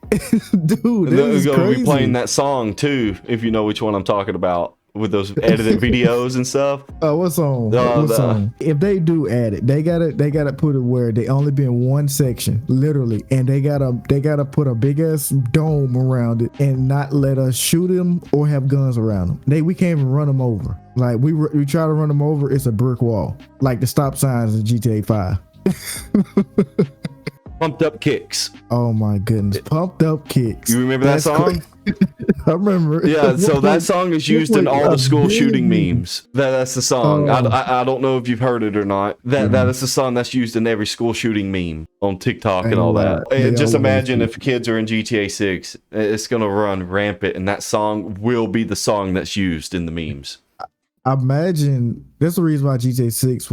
dude, this is crazy. Be playing that song too, if you know which one I'm talking about, with those edited videos and stuff. What song? What song? If they do add it, they gotta put it where they only be in one section, literally, and they gotta put a big ass dome around it and not let us shoot them or have guns around them. We can't even run them over. Like we try to run them over, it's a brick wall, like the stop signs in GTA 5. Pumped Up Kicks. Oh my goodness, Pumped Up Kicks. You remember that song? I remember. Yeah, so that song is used in all the school shooting memes. That's the song. I don't know if you've heard it or not. That is the song that's used in every school shooting meme on TikTok and all that. And just imagine if kids are in GTA 6, it's gonna run rampant, and that song will be the song that's used in the memes. I imagine that's the reason why GTA 6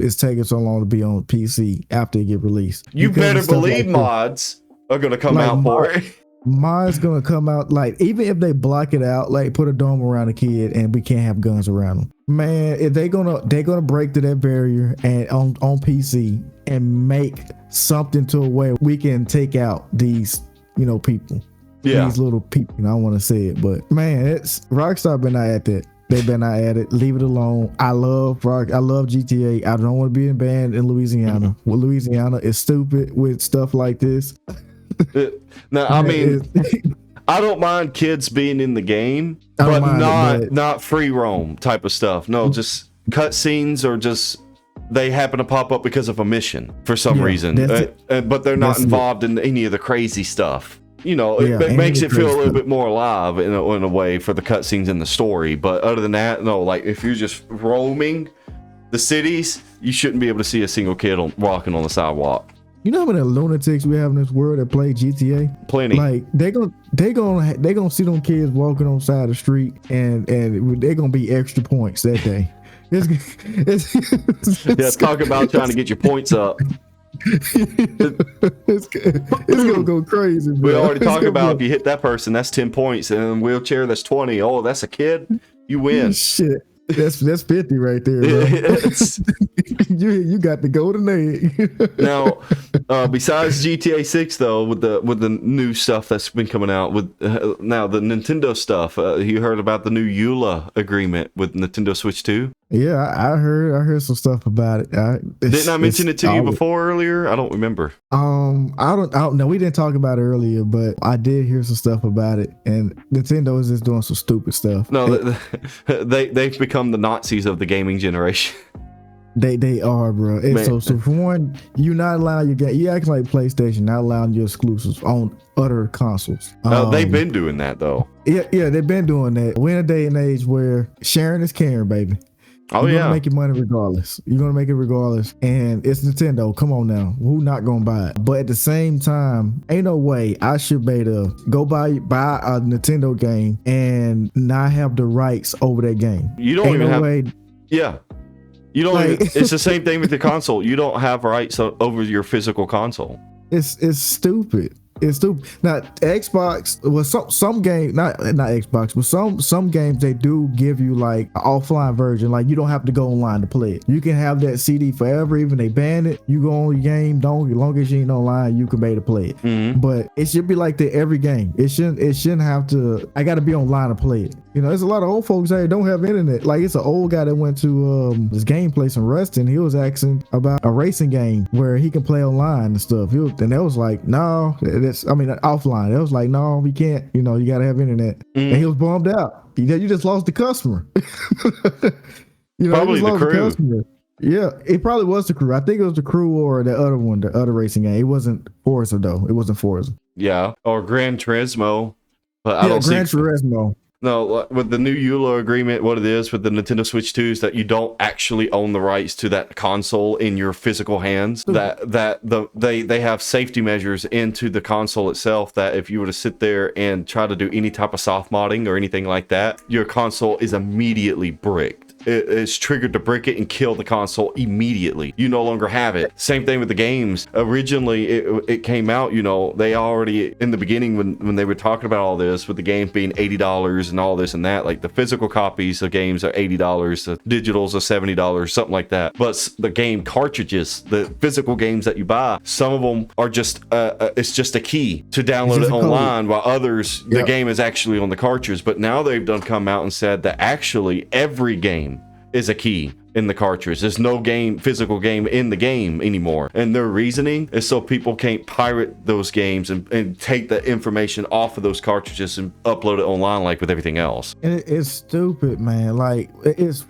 is taking so long to be on PC after it get released. You better believe mods are gonna come out for it. Mods gonna come out, like, even if they block it out, like put a dome around a kid and we can't have guns around them. Man, if they're gonna break through that barrier and on PC and make something to a way we can take out these, people. Yeah. These little people. I don't want to say it, but man, it's Rockstar been not at that. They've been not at it. Leave it alone. I love GTA. I don't want to be banned in Louisiana. Well, Louisiana is stupid with stuff like this. Now, I mean, I don't mind kids being in the game, but not free roam type of stuff. No, just cutscenes or just they happen to pop up because of a mission for some reason, but they're not involved in any of the crazy stuff. It makes it feel a little bit more alive in a way for the cutscenes in the story. But other than that, no, like if you're just roaming the cities, you shouldn't be able to see a single kid walking on the sidewalk. You know how many lunatics we have in this world that play GTA? Plenty. Like they gonna see them kids walking on the side of the street, and they're gonna be extra points that day. It's talk about trying to get your points up. It's gonna go crazy, bro. We already talked about if you hit that person, that's 10 points, and in a wheelchair, that's 20. Oh, that's a kid. You win. Shit. That's 50 right there, bro. you got the golden egg. Now, besides GTA 6 though, with the new stuff that's been coming out with now the Nintendo stuff, you heard about the new EULA agreement with Nintendo Switch 2? Yeah, I heard some stuff about it. Didn't I mention it to you before earlier? I don't remember. I don't know. We didn't talk about it earlier, but I did hear some stuff about it, and Nintendo is just doing some stupid stuff. No, they've become the Nazis of the gaming generation. They are, bro. And so for one, you're not allowing your game. You act like PlayStation, not allowing your exclusives on other consoles. They've been doing that though. Yeah, they've been doing that. We're in a day and age where sharing is caring, baby. Oh, You're gonna make your money regardless. You're gonna make it regardless, and it's Nintendo. Come on now, who not gonna buy it? But at the same time, ain't no way I should be able to go buy a Nintendo game and not have the rights over that game. You don't even have. Yeah, you don't. Like, even, it's the same thing with the console. You don't have rights over your physical console. It's stupid. It's stupid. Now Xbox, well, some game, not Xbox, but some games they do give you like an offline version. Like you don't have to go online to play it. You can have that CD forever. Even they ban it, you go on your game. As long as you ain't online, you can be able to play it. Mm-hmm. But it should be like that every game. It shouldn't have to. I got to be online to play it. You know, there's a lot of old folks that don't have internet. Like it's an old guy that went to this game place in Ruston. He was asking about a racing game where he can play online and stuff. And that was like, no, offline. It was like, no, we can't. You know, you got to have internet. Mm. And he was bummed out. You just lost the customer. Probably the crew. Yeah, it probably was the crew. I think it was the crew or the other one, the other racing game. It wasn't Forza though. It wasn't Forza. Yeah, or Gran Turismo. But I don't Gran Turismo. No, with the new EULA agreement, what it is with the Nintendo Switch 2 is that you don't actually own the rights to that console in your physical hands. They have safety measures into the console itself that if you were to sit there and try to do any type of soft modding or anything like that, your console is immediately bricked. It's triggered to brick it and kill the console immediately. You no longer have it. Same thing with the games. Originally, it came out, you know, they already, in the beginning when they were talking about all this, with the game being $80 and all this and that, like the physical copies of games are $80, the digitals are $70, something like that. But the game cartridges, the physical games that you buy, some of them are just, it's just a key to download it online, while others, the game is actually on the cartridge. But now they've come out and said that actually every game is a key in the cartridge. There's no physical game in the game anymore. And their reasoning is so people can't pirate those games and take the information off of those cartridges and upload it online like with everything else. It's stupid, man. Like it's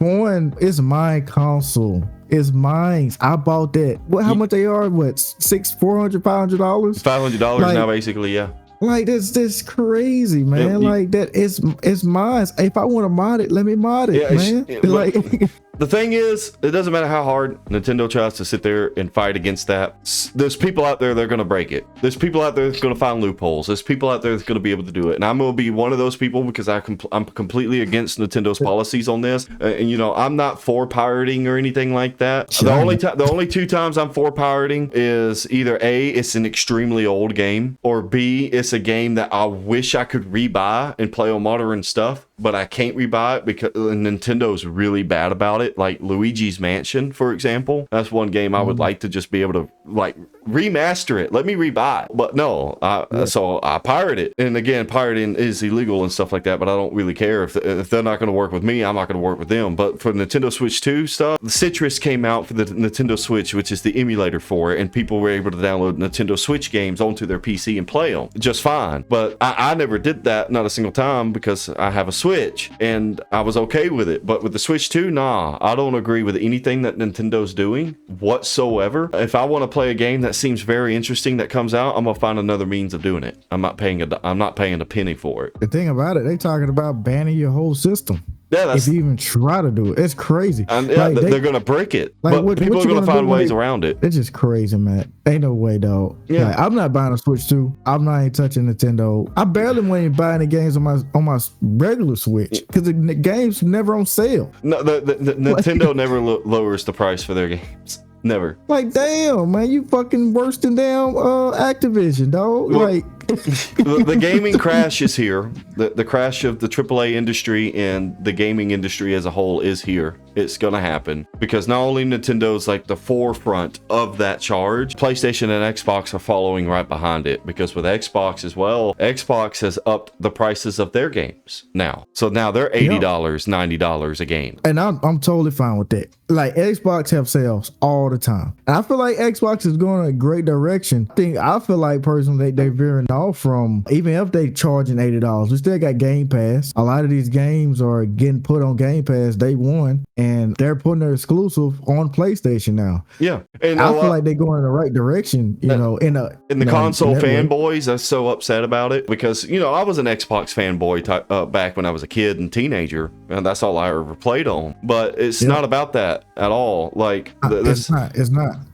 my console. It's mine. I bought that. How much they are? What, $400, $500? $500 now, basically, yeah. Like this crazy, man. Like that it's mine. If I want to mod it, let me mod it, man. The thing is, it doesn't matter how hard Nintendo tries to sit there and fight against that. There's people out there that are going to break it. There's people out there that's going to find loopholes. There's people out there that's going to be able to do it. And I'm going to be one of those people because I'm completely against Nintendo's policies on this. And you know, I'm not for pirating or anything like that. The only two times I'm for pirating is either A, it's an extremely old game, or B, it's a game that I wish I could rebuy and play on modern stuff, but I can't rebuy it because Nintendo's really bad about it. Like Luigi's Mansion, for example. That's one game I would like to just be able to like remaster it. Let me rebuy it. But no, so I pirate it. And again, pirating is illegal and stuff like that, but I don't really care. If they're not going to work with me, I'm not going to work with them. But for Nintendo Switch 2 stuff, the Citrus came out for the Nintendo Switch, which is the emulator for it, and people were able to download Nintendo Switch games onto their PC and play them just fine. But I never did that, not a single time, because I have a Switch and I was okay with it. But with the Switch 2, nah, I don't agree with anything that Nintendo's doing whatsoever. If I want to play a game that seems very interesting that comes out, I'm gonna find another means of doing it. I'm not paying a penny for it. The thing about it, they talking about banning your whole system. Yeah, if you even try to do it, it's crazy. And yeah, like they're gonna break it, like, but people are gonna find ways around it. It's just crazy, man. Ain't no way, dog. Yeah, like, I'm not buying a Switch 2. I'm not even touching Nintendo. I barely want to buy any games on my regular Switch because the games never on sale. No, the Nintendo never lowers the price for their games. Never. Like, damn, man, you fucking worse than damn Activision, dog. Well, like, The gaming crash is here. The crash of the AAA industry and the gaming industry as a whole is here. It's gonna happen because not only Nintendo's like the forefront of that charge, PlayStation and Xbox are following right behind it, because with Xbox as well, Xbox has upped the prices of their games now. So now they're $80, $90 a game. And I'm totally fine with that. Like, Xbox have sales all the time. And I feel like Xbox is going in a great direction. I feel like personally they're veering off from, even if they charging $80, we still got Game Pass. A lot of these games are getting put on Game Pass day one, and they're putting their exclusive on PlayStation now. Yeah. And I feel like they're going in the right direction, in the console fanboys are so upset about it because, I was an Xbox fanboy back when I was a kid and teenager, and that's all I ever played on. But it's not about that at all. Like, it's not.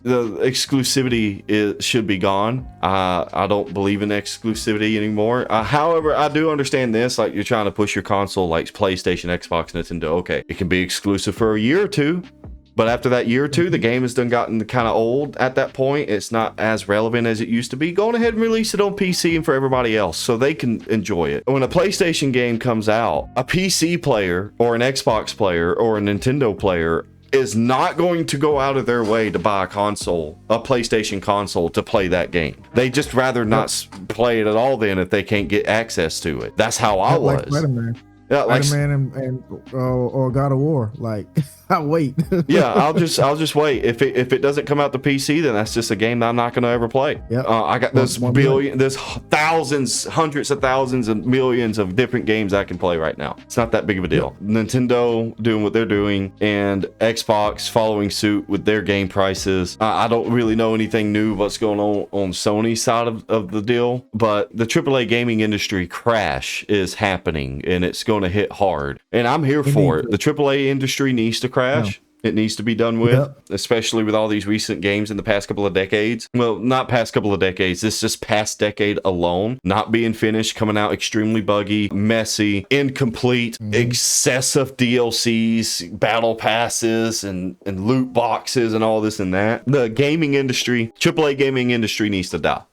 The exclusivity should be gone. I don't believe in exclusivity anymore. However, I do understand this. Like, you're trying to push your console like PlayStation, Xbox, Nintendo. Okay, it can be exclusive for a year or two. But after that year or two, the game has gotten kind of old at that point. It's not as relevant as it used to be. Go on ahead and release it on PC and for everybody else so they can enjoy it. When a PlayStation game comes out, a PC player or an Xbox player or a Nintendo player is not going to go out of their way to buy a PlayStation console to play that game. They just rather not play it at all then if they can't get access to it. That's how I was. Spider-Man. Yeah, like Spider-Man or God of War. Like, I wait. Yeah, I'll just wait. If it doesn't come out to PC, then that's just a game that I'm not going to ever play. Yep. I got there's thousands, hundreds of thousands and millions of different games I can play right now. It's not that big of a deal. Yep. Nintendo doing what they're doing and Xbox following suit with their game prices. I don't really know anything new what's going on Sony's side of the deal, but the AAA gaming industry crash is happening and it's going to hit hard, and I'm here for it. The AAA industry needs to crash. It needs to be done with, especially with all these recent games in the past couple of decades. Well, not past couple of decades. This just past decade alone, not being finished, coming out extremely buggy, messy, incomplete, excessive DLCs, battle passes, and loot boxes, and all this and that. The gaming industry, AAA gaming industry, needs to die.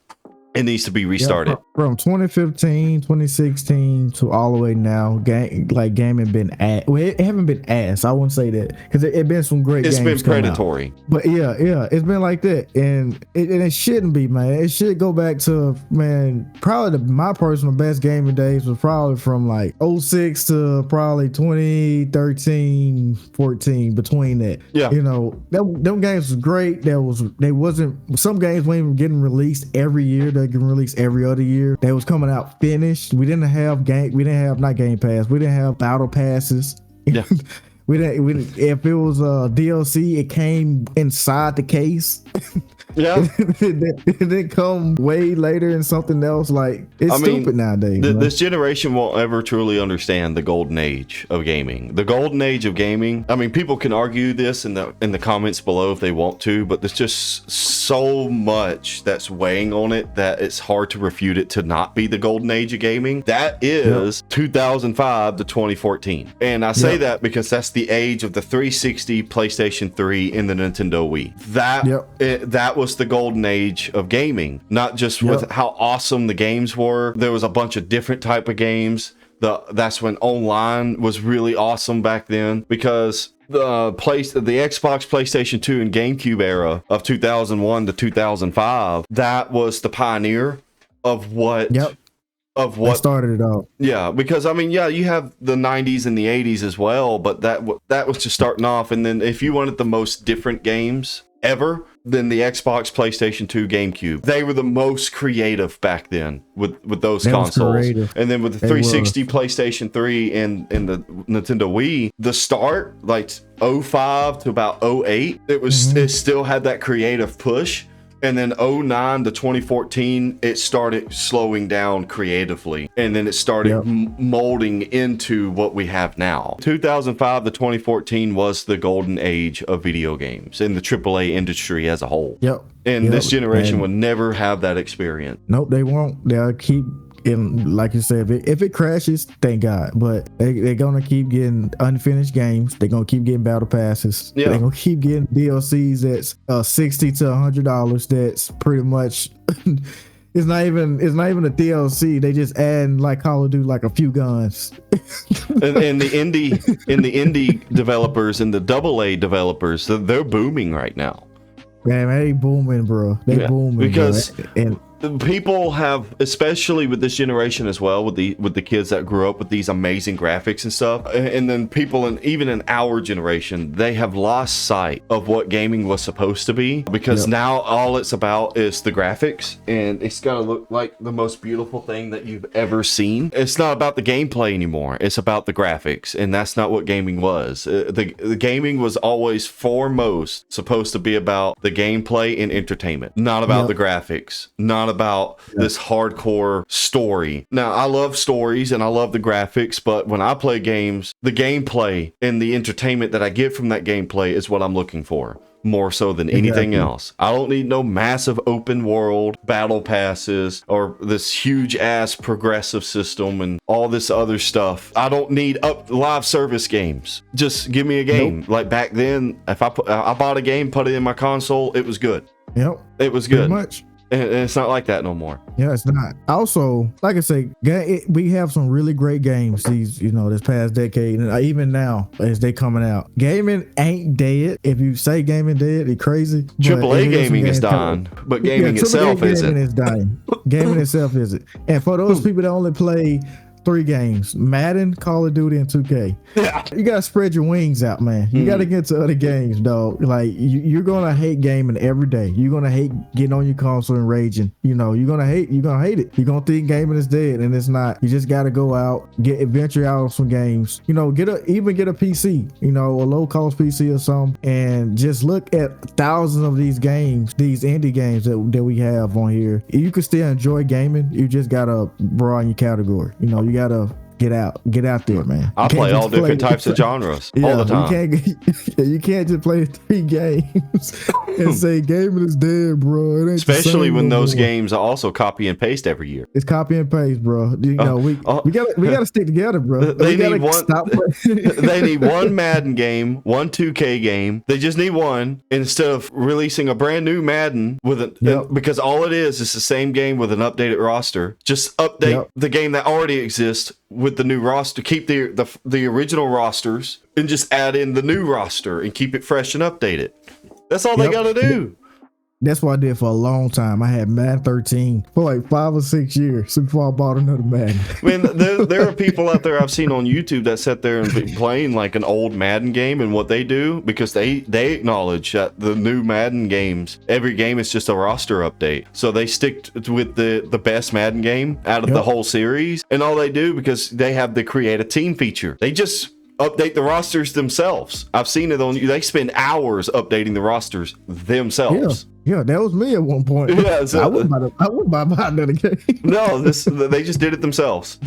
It needs to be restarted. From 2015, 2016 to all the way now, gaming been it haven't been ass. I wouldn't say that because it been some great games. It's been predatory. But yeah, it's been like that, and it shouldn't be, man. It should go back to, man, probably my personal best gaming days was probably from like 06 to probably 2013, 14, between that. Yeah. Them games was great. Some games weren't even getting released every year. They can release every other year. They was coming out finished. We didn't have not Game Pass. We didn't have battle passes. Yeah. we didn't. If it was a DLC, it came inside the case. Yeah. it didn't come way later in something else. Like, it's stupid nowadays. This generation won't ever truly understand the golden age of gaming. The golden age of gaming. I mean, people can argue this in the comments below if they want to, but there's just so much that's weighing on it that it's hard to refute it to not be the golden age of gaming. That is 2005 to 2014. And I say that because that's the age of the 360, PlayStation 3, and the Nintendo Wii. That was the golden age of gaming, not just with how awesome the games were. There was a bunch of different type of games. That's when online was really awesome back then, because the Xbox, PlayStation 2, and GameCube era of 2001 to 2005, that was the pioneer of what started it all. Yeah, because you have the 90s and the 80s as well, but that was just starting off. And then if you wanted the most different games ever, then the Xbox, PlayStation 2, GameCube, they were the most creative back then with those consoles. And then with the 360, PlayStation 3, and the Nintendo Wii, the start, like 05 to about 08, it still had that creative push. And then 09 to 2014, it started slowing down creatively. And then it started molding into what we have now. 2005 to 2014 was the golden age of video games in the AAA industry as a whole. And this generation will never have that experience. Nope, they won't. They'll keep... And like you said, if it crashes, thank God. But they're gonna keep getting unfinished games. They're gonna keep getting battle passes. They're gonna keep getting DLCs that's $60 to $100. That's pretty much It's not even a DLC. They just add like Call of Duty like a few guns. And the indie developers and the AA developers, they're booming right now. Man, they booming, bro. They booming because bro. And people have, especially with this generation as well, with the kids that grew up with these amazing graphics and stuff, and then people even in our generation, they have lost sight of what gaming was supposed to be, because now all it's about is the graphics, and it's gotta look like the most beautiful thing that you've ever seen. It's not about the gameplay anymore, it's about the graphics, and that's not what gaming was. The gaming was always foremost supposed to be about the gameplay and entertainment, not about the graphics, not about this hardcore story. Now, I love stories and I love the graphics, but when I play games, the gameplay and the entertainment that I get from that gameplay is what I'm looking for, more so than anything else. I don't need no massive open world battle passes or this huge ass progressive system and all this other stuff. I don't need live service games. Just give me a game. Like back then, if I bought a game, put it in my console, it was good. It was good. Pretty much. And it's not like that no more. Yeah, it's not. Also, like I say, we have some really great games this past decade, and even now as they coming out. Gaming ain't dead. If you say gaming dead, it's crazy. AAA gaming is dying, but gaming itself isn't. Gaming is dying. Gaming itself isn't. And for those people that only play 3 games: Madden, Call of Duty, and 2K. Yeah. You gotta spread your wings out, man. You gotta get to other games, dog. Like you're gonna hate gaming every day. You're gonna hate getting on your console and raging. You're gonna hate it. You're gonna think gaming is dead, and it's not. You just gotta go out, venture out on some games. Get a PC, a low cost PC or something, and just look at thousands of these games, these indie games that we have on here. You can still enjoy gaming. You just gotta broaden your category. You gotta get out there, man. I play all different types of genres all the time. You can't just play 3 games and say gaming is dead, bro. It ain't especially when those games are also copy and paste every year. It's copy and paste, bro. We gotta stick together, bro. They need one Madden game, one 2K game. They just need one, instead of releasing a brand new Madden because all it is the same game with an updated roster. Just update the game that already exists with the new roster. Keep the original rosters and just add in the new roster and keep it fresh and updated. That's all they gotta do. That's what I did for a long time. I had Madden 13 for like 5 or 6 years before I bought another Madden. I mean, there are people out there I've seen on YouTube that sit there and be playing like an old Madden game, and what they do, because they acknowledge that the new Madden games, every game is just a roster update. So they stick with the best Madden game out of the whole series, and all they do, because they have the create a team feature, they just update the rosters themselves. I've seen it on you. They spend hours updating the rosters themselves. Yeah, that was me at one point. Yeah, so, I wouldn't buy another game. No, they just did it themselves.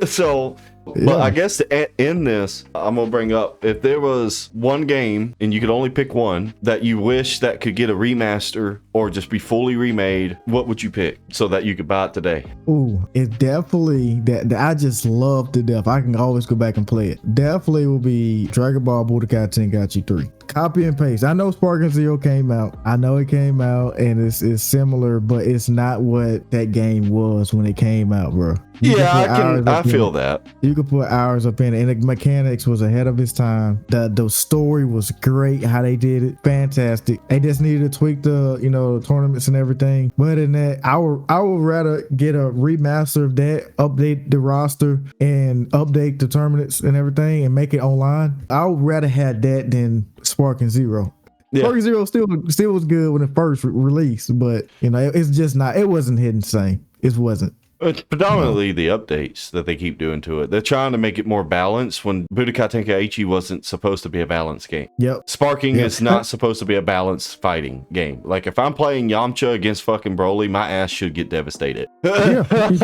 So, but I guess to end this, I'm gonna bring up, if there was one game and you could only pick one that you wish that could get a remaster or just be fully remade, what would you pick so that you could buy it today? Ooh, it definitely that I just love to death. I can always go back and play it. Definitely will be Dragon Ball Budokai Tenkaichi 3. Copy and paste. I know Sparking Zero came out. I know it came out and it's similar, but it's not what that game was when it came out, bro. I feel that. You could put hours up in it, and the mechanics was ahead of its time. The story was great, how they did it, fantastic. They just needed to tweak the tournaments and everything. But in that, I would rather get a remaster of that, update the roster and update the tournaments and everything, and make it online. I would rather have that than Sparking Zero. Yeah. Sparking Zero still was good when it first released, but it's just not. It wasn't hitting the same. It wasn't. It's predominantly the updates that they keep doing to it. They're trying to make it more balanced when Budokai Tenkaichi wasn't supposed to be a balanced game. Sparking is not supposed to be a balanced fighting game. Like, if I'm playing Yamcha against fucking Broly, my ass should get devastated. Yeah, you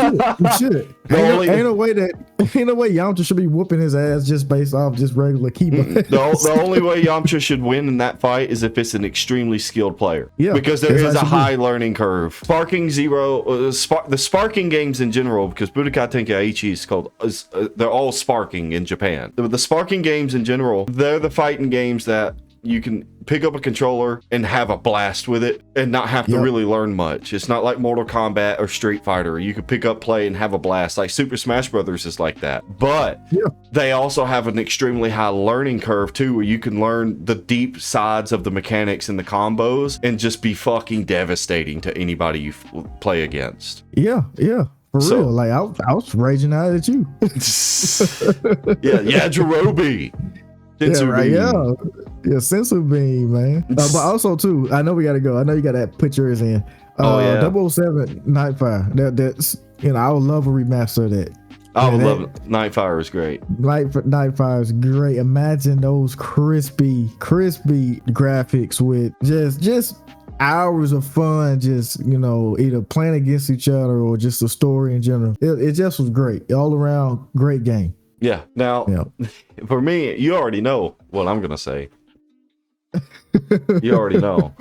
should. Ain't no way Yamcha should be whooping his ass just based off just regular keyboard. The only way Yamcha should win in that fight is if it's an extremely skilled player. Yeah, because there is a high learning curve. Sparking Zero, the Sparking games in general, because Budokai Tenkaichi they're all sparking in Japan. The sparking games in general, they're the fighting games that you can pick up a controller and have a blast with it and not have to really learn much. It's not like Mortal Kombat or Street Fighter. You can pick up, play, and have a blast. Like Super Smash Brothers is like that. But they also have an extremely high learning curve too, where you can learn the deep sides of the mechanics and the combos and just be fucking devastating to anybody you play against. Yeah. For real. Like I was raging out at you. Yajirobe. Yeah, sensu beam, man. But also too, I know we gotta go. I know you gotta put yours in. 007 Nightfire. That's I would love a remaster of that. I would love it. Nightfire is great. Nightfire is great. Imagine those crispy graphics with just hours of fun, just either playing against each other or just the story in general. It just was great. All around great game. Yeah. Now, for me, you already know what I'm gonna say. You already know.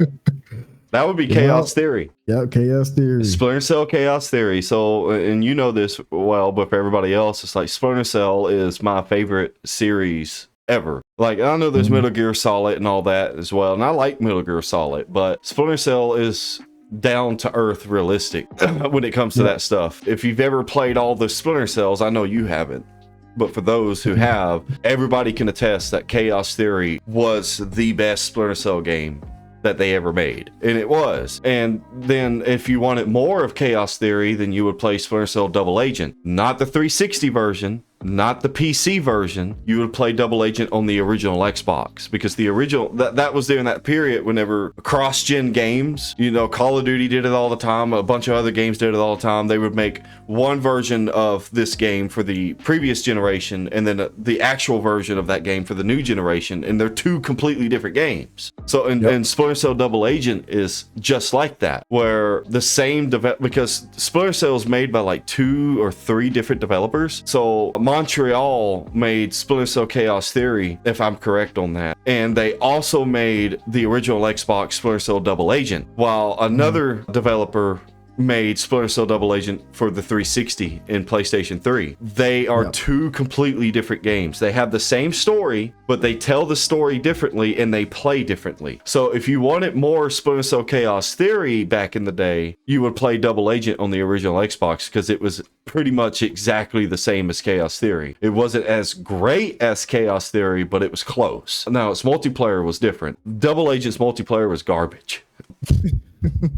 That would be Chaos Theory. Yeah, Chaos Theory. Splinter Cell Chaos Theory. So, and you know this well, but for everybody else, it's like Splinter Cell is my favorite series ever. Like, I know there's Metal Gear Solid and all that as well, and I like Metal Gear Solid, but Splinter Cell is down to earth realistic when it comes to that stuff. If you've ever played all the Splinter Cells, I know you haven't. But for those who have, everybody can attest that Chaos Theory was the best Splinter Cell game that they ever made. And it was. And then if you wanted more of Chaos Theory, then you would play Splinter Cell Double Agent. Not the 360 version, not the PC version. You would play Double Agent on the original Xbox, because the original, that was during that period whenever cross-gen games, Call of Duty did it all the time, a bunch of other games did it all the time. They would make one version of this game for the previous generation and then the actual version of that game for the new generation, and they're two completely different games. So, and Splinter Cell Double Agent is just like that, where the same because Splinter Cell is made by like 2 or 3 different developers. So Montreal made Splinter Cell Chaos Theory, if I'm correct on that, and they also made the original Xbox Splinter Cell Double Agent, while another developer made Splinter Cell Double Agent for the 360 and PlayStation 3. They are two completely different games. They have the same story, but they tell the story differently and they play differently. So if you wanted more Splinter Cell Chaos Theory back in the day, you would play Double Agent on the original Xbox, because it was pretty much exactly the same as Chaos Theory. It wasn't as great as Chaos Theory, but it was close. Now, its multiplayer was different. Double Agent's multiplayer was garbage.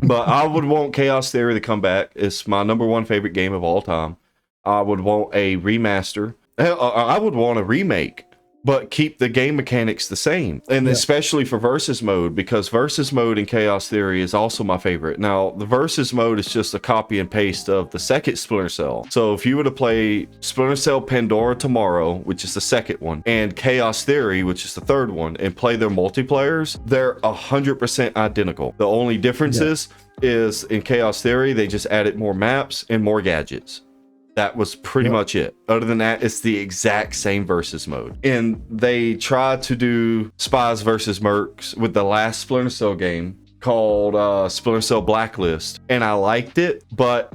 But I would want Chaos Theory to come back. It's my #1 favorite game of all time. I would want a remaster. I would want a remake, but keep the game mechanics the same. And especially for versus mode, because versus mode in Chaos Theory is also my favorite. Now, the versus mode is just a copy and paste of the second Splinter Cell. So if you were to play Splinter Cell Pandora tomorrow, which is the second one, and Chaos Theory, which is the third one, and play their multiplayers, they're 100% identical. The only difference is in Chaos Theory, they just added more maps and more gadgets. That was pretty much it. Other than that, it's the exact same versus mode. And they tried to do Spies versus Mercs with the last Splinter Cell game called Splinter Cell Blacklist. And I liked it, but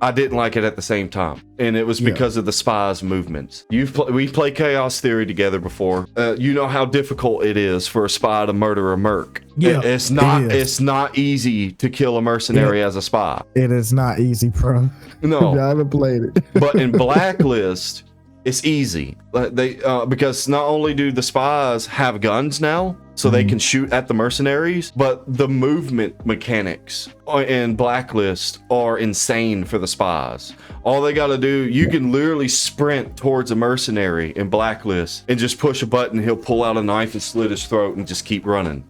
I didn't like it at the same time. And it was because of the spies movements. We've played Chaos Theory together before. You know how difficult it is for a spy to murder a merc. Yeah, it's not easy to kill a mercenary as a spy. It is not easy, bro. No. I haven't played it. But in Blacklist, it's easy. Because not only do the spies have guns now, so they can shoot at the mercenaries, but the movement mechanics in Blacklist are insane for the spies. All they gotta do, you can literally sprint towards a mercenary in Blacklist and just push a button, he'll pull out a knife and slit his throat and just keep running.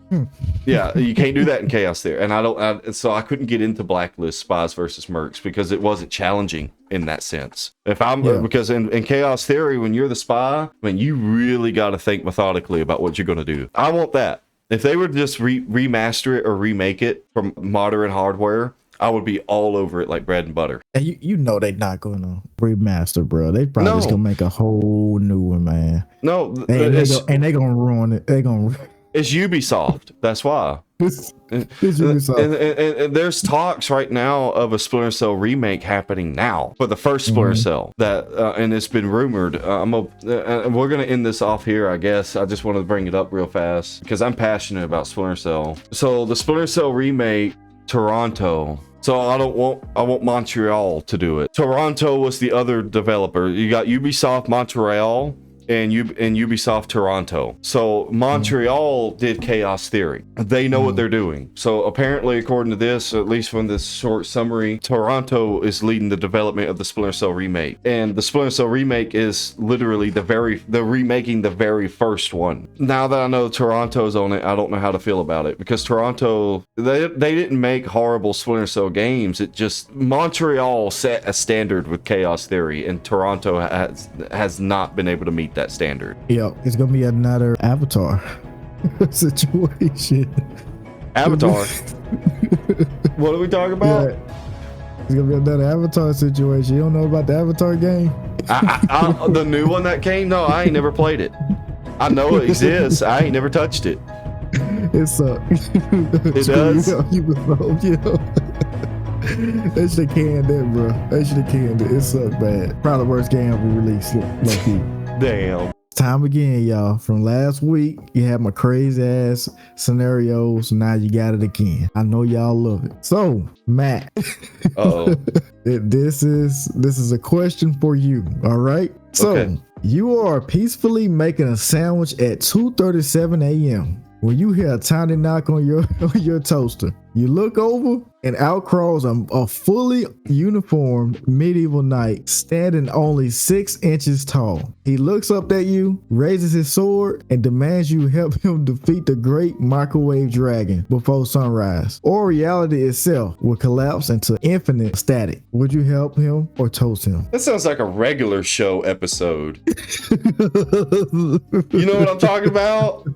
Yeah, you can't do that in Chaos Theory. And so I couldn't get into Blacklist Spies versus Mercs because it wasn't challenging in that sense. Because in Chaos Theory, when you're the spy, you really got to think methodically about what you're going to do. I want that. If they would just remaster it or remake it from modern hardware, I would be all over it like bread and butter. And you know they're not going to remaster, bro. They probably just going to make a whole new one, man. No. And they're going to ruin it. They're going to... It's Ubisoft. That's why. This And, Ubisoft. and there's talks right now of a Splinter Cell remake happening now for the first Splinter Cell that, and it's been rumored. We're gonna end this off here, I guess. I just wanted to bring it up real fast because I'm passionate about Splinter Cell. So the Splinter Cell remake, Toronto. So I want Montreal to do it. Toronto was the other developer. You got Ubisoft Montreal and Ubisoft Toronto. So Montreal did Chaos Theory. They know what they're doing. So apparently, according to this, at least from this short summary, Toronto is leading the development of the Splinter Cell remake. And the Splinter Cell remake is literally they're remaking the very first one. Now that I know Toronto's on it, I don't know how to feel about it because Toronto, they didn't make horrible Splinter Cell games. It just, Montreal set a standard with Chaos Theory and Toronto has not been able to meet that standard. Yeah, it's gonna be another Avatar situation. Avatar. What are we talking about? Yeah. It's gonna be another Avatar situation. You don't know about the Avatar game? The new one that came? No, I ain't never played it. I know it exists. I ain't never touched it. It sucks. It does? They should have canned it, bro. They should have canned it. It sucked bad. Probably the worst game ever released. Low-key. Damn. Time again, y'all. From last week, you had my crazy ass scenarios. Now you got it again. I know y'all love it. So, Matt. Uh-oh. This is a question for you. All right. So, Okay. You are peacefully making a sandwich at 2:37 a.m. when you hear a tiny knock on your toaster. You look over and out crawls a fully uniformed medieval knight standing only 6 inches tall. He looks up at you, raises his sword, and demands you help him defeat the great microwave dragon before sunrise, or reality itself will collapse into infinite static. Would you help him or toast him? That sounds like a regular show episode. You know what I'm talking about?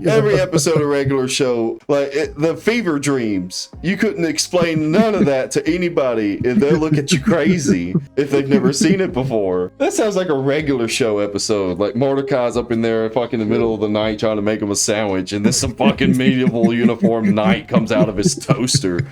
Every episode of regular show, like the fever dreams, you couldn't explain none of that to anybody and they'll look at you crazy if they've never seen it before. That sounds like a regular show episode. Like Mordecai's up in there fucking in the middle of the night trying to make him a sandwich and then some fucking medieval uniformed knight comes out of his toaster.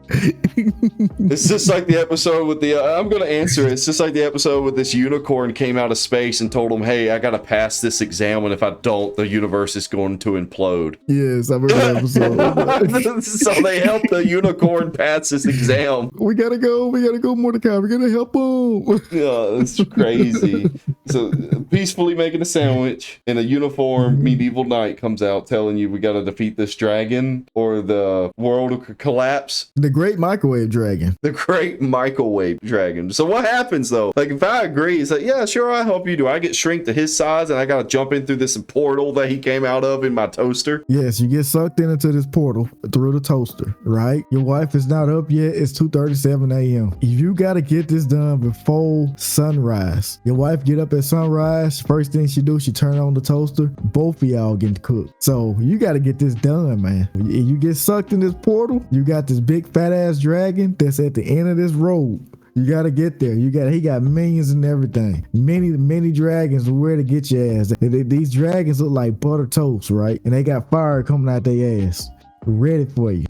It's just like the episode with the I'm gonna answer it. It's just like the episode with this unicorn came out of space and told him, hey, I gotta pass this exam, and if I don't, the universe is going to implode. Yes, I remember that episode. So they helped the unicorn pass this exam. We gotta go, Mordecai. We gotta help him. Yeah, it's crazy. So peacefully making a sandwich, and a uniformed medieval knight comes out telling you we gotta defeat this dragon or the world will collapse. The Great Microwave Dragon. The Great Microwave Dragon. So what happens though? Like if I agree, it's like, yeah, sure, I'll help you. Do I get shrink to his size and I gotta jump in through this portal that he came out of in my toaster? Yes, you get sucked into this portal through the toaster, right? Your wife is not up yet. It's 2:37 a.m. You gotta get this done before sunrise. Your wife get up at sunrise. First thing she do, she turn on the toaster. Both of y'all getting cooked. So you gotta get this done, man. You get sucked in this portal. You got this big fat ass dragon that's at the end of this road. You gotta get there. He got minions and everything. Many dragons where to get your ass. These dragons look like butter toast, right? And they got fire coming out their ass, ready for you,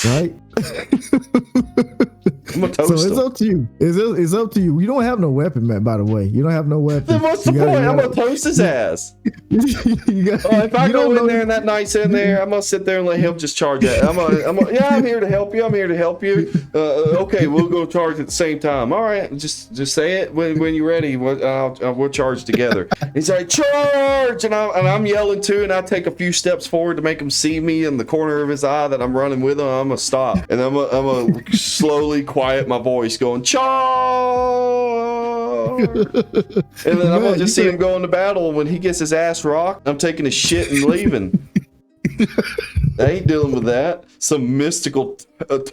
right? I'm a toaster. So it's up to you. It's up to you. You don't have no weapon, man. By the way, you don't have no weapon. Then what's the point? I'm gonna toast his ass. If I go in there and that knight's in there, I'm gonna sit there and let him just charge that. I'm here to help you. I'm here to help you. Okay, we'll go charge at the same time. All right, just say it when you're ready. We'll charge together. He's like, charge, and I'm yelling too, and I take a few steps forward to make him see me in the corner of his eye that I'm running with him. I'm gonna stop, and I'm gonna slowly quiet my voice, going charge, and then I'm gonna just see him go into battle. When he gets his ass rocked, I'm taking a shit and leaving. I ain't dealing with that. Some mystical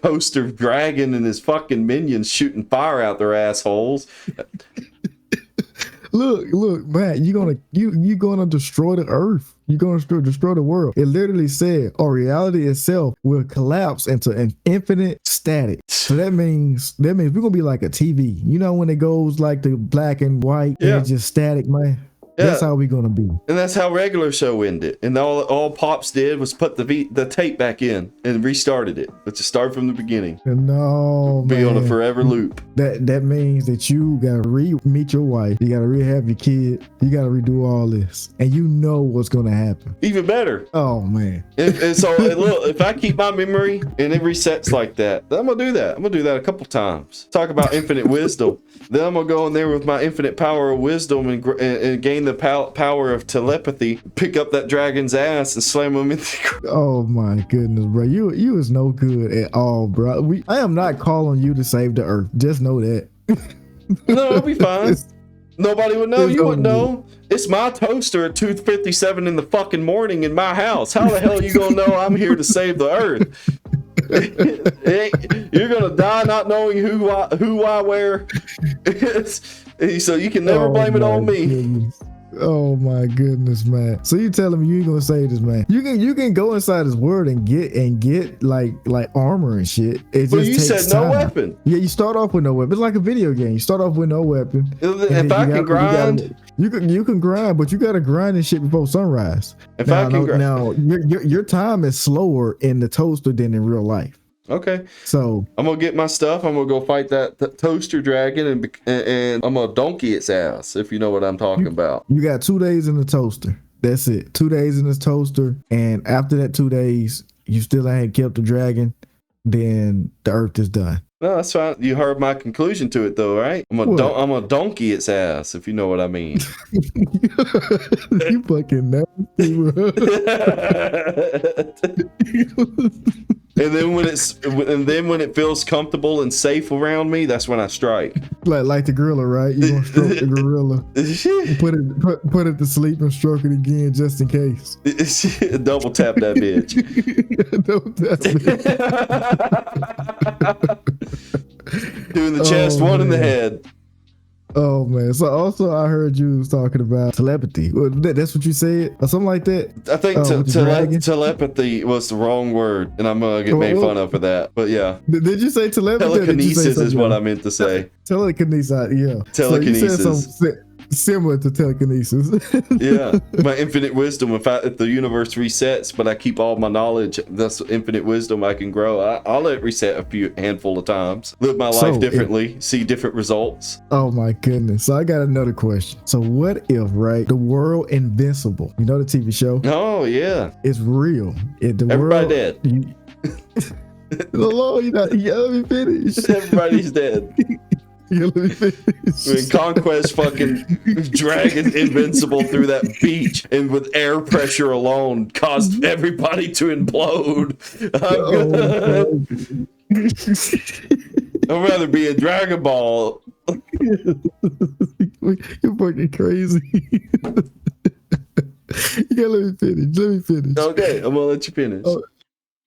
toaster dragon and his fucking minions shooting fire out their assholes. Look, Matt, you're gonna destroy the earth. You're gonna destroy the world. It literally said, or reality itself will collapse into an infinite static. So that means we're gonna be like a TV. You know when it goes like the black and white and it's just static, man. That's how we gonna be. And that's how regular show ended. And all Pops did was put the tape back in and restarted it. Let's just start from the beginning. No, Be on a forever loop. That means that you gotta meet your wife. You gotta rehab your kid. You gotta redo all this, and you know what's gonna happen. Even better. Oh man. And so look, if I keep my memory and it resets like that, then I'm gonna do that. I'm gonna do that a couple times. Talk about infinite wisdom. Then I'm gonna go in there with my infinite power of wisdom and gain the power of telepathy. Pick up that dragon's ass and slam him in the. Oh my goodness, bro! You is no good at all, bro. I am not calling you to save the earth. Just know that. No, it'll be fine. Nobody would know. You wouldn't know. It's my toaster at 2:57 in the fucking morning in my house. How the hell are you gonna know I'm here to save the earth? You're gonna die not knowing who, why, where. So you can never blame it on me. Goodness. Oh my goodness, man! So you telling me you ain't gonna save this man? You can go inside his word and get like armor and shit. It But just you takes said no time. weapon. Yeah, you start off with no weapon. It's like a video game. You start off with no weapon. If I can grind, you can grind, but you gotta grind and shit before sunrise. If I can grind, now your time is slower in the toaster than in real life. Okay. So I'm gonna get my stuff. I'm gonna go fight that toaster dragon and I'm gonna donkey its ass, if you know what I'm talking about. You got 2 days in the toaster. That's it. 2 days in this toaster. And after that 2 days, you still ain't killed the dragon, then the earth is done. No, that's fine. You heard my conclusion to it though, right? I'm gonna donkey its ass, if you know what I mean. You fucking nasty, bro. And then when it feels comfortable and safe around me, that's when I strike. Like the gorilla, right? You gonna stroke the gorilla, put it to sleep and stroke it again just in case. Double tap that bitch. Double tap it. Two in the chest, one in the head. Oh man! So also, I heard you was talking about telepathy. That's what you said, or something like that. I think telepathy was the wrong word, and I'm gonna get made fun of for that. But yeah, did you say telepathy? Telekinesis is what I meant to say. Telekinesis, yeah. Telekinesis. So you said something similar to telekinesis. Yeah, my infinite wisdom. If the universe resets, but I keep all my knowledge, that's infinite wisdom I can grow. I'll let it reset a handful of times. Live my life differently. See different results. Oh my goodness! So I got another question. So what if, right, the world Invincible? You know the TV show? Oh yeah, it's real. Everybody dead. Lord, let me finish. Everybody's dead. Let me finish. When Conquest fucking dragging Invincible through that beach and with air pressure alone caused everybody to implode. I'd rather be in Dragon Ball. You're fucking crazy. You gotta let me finish. Okay, I'm gonna let you finish.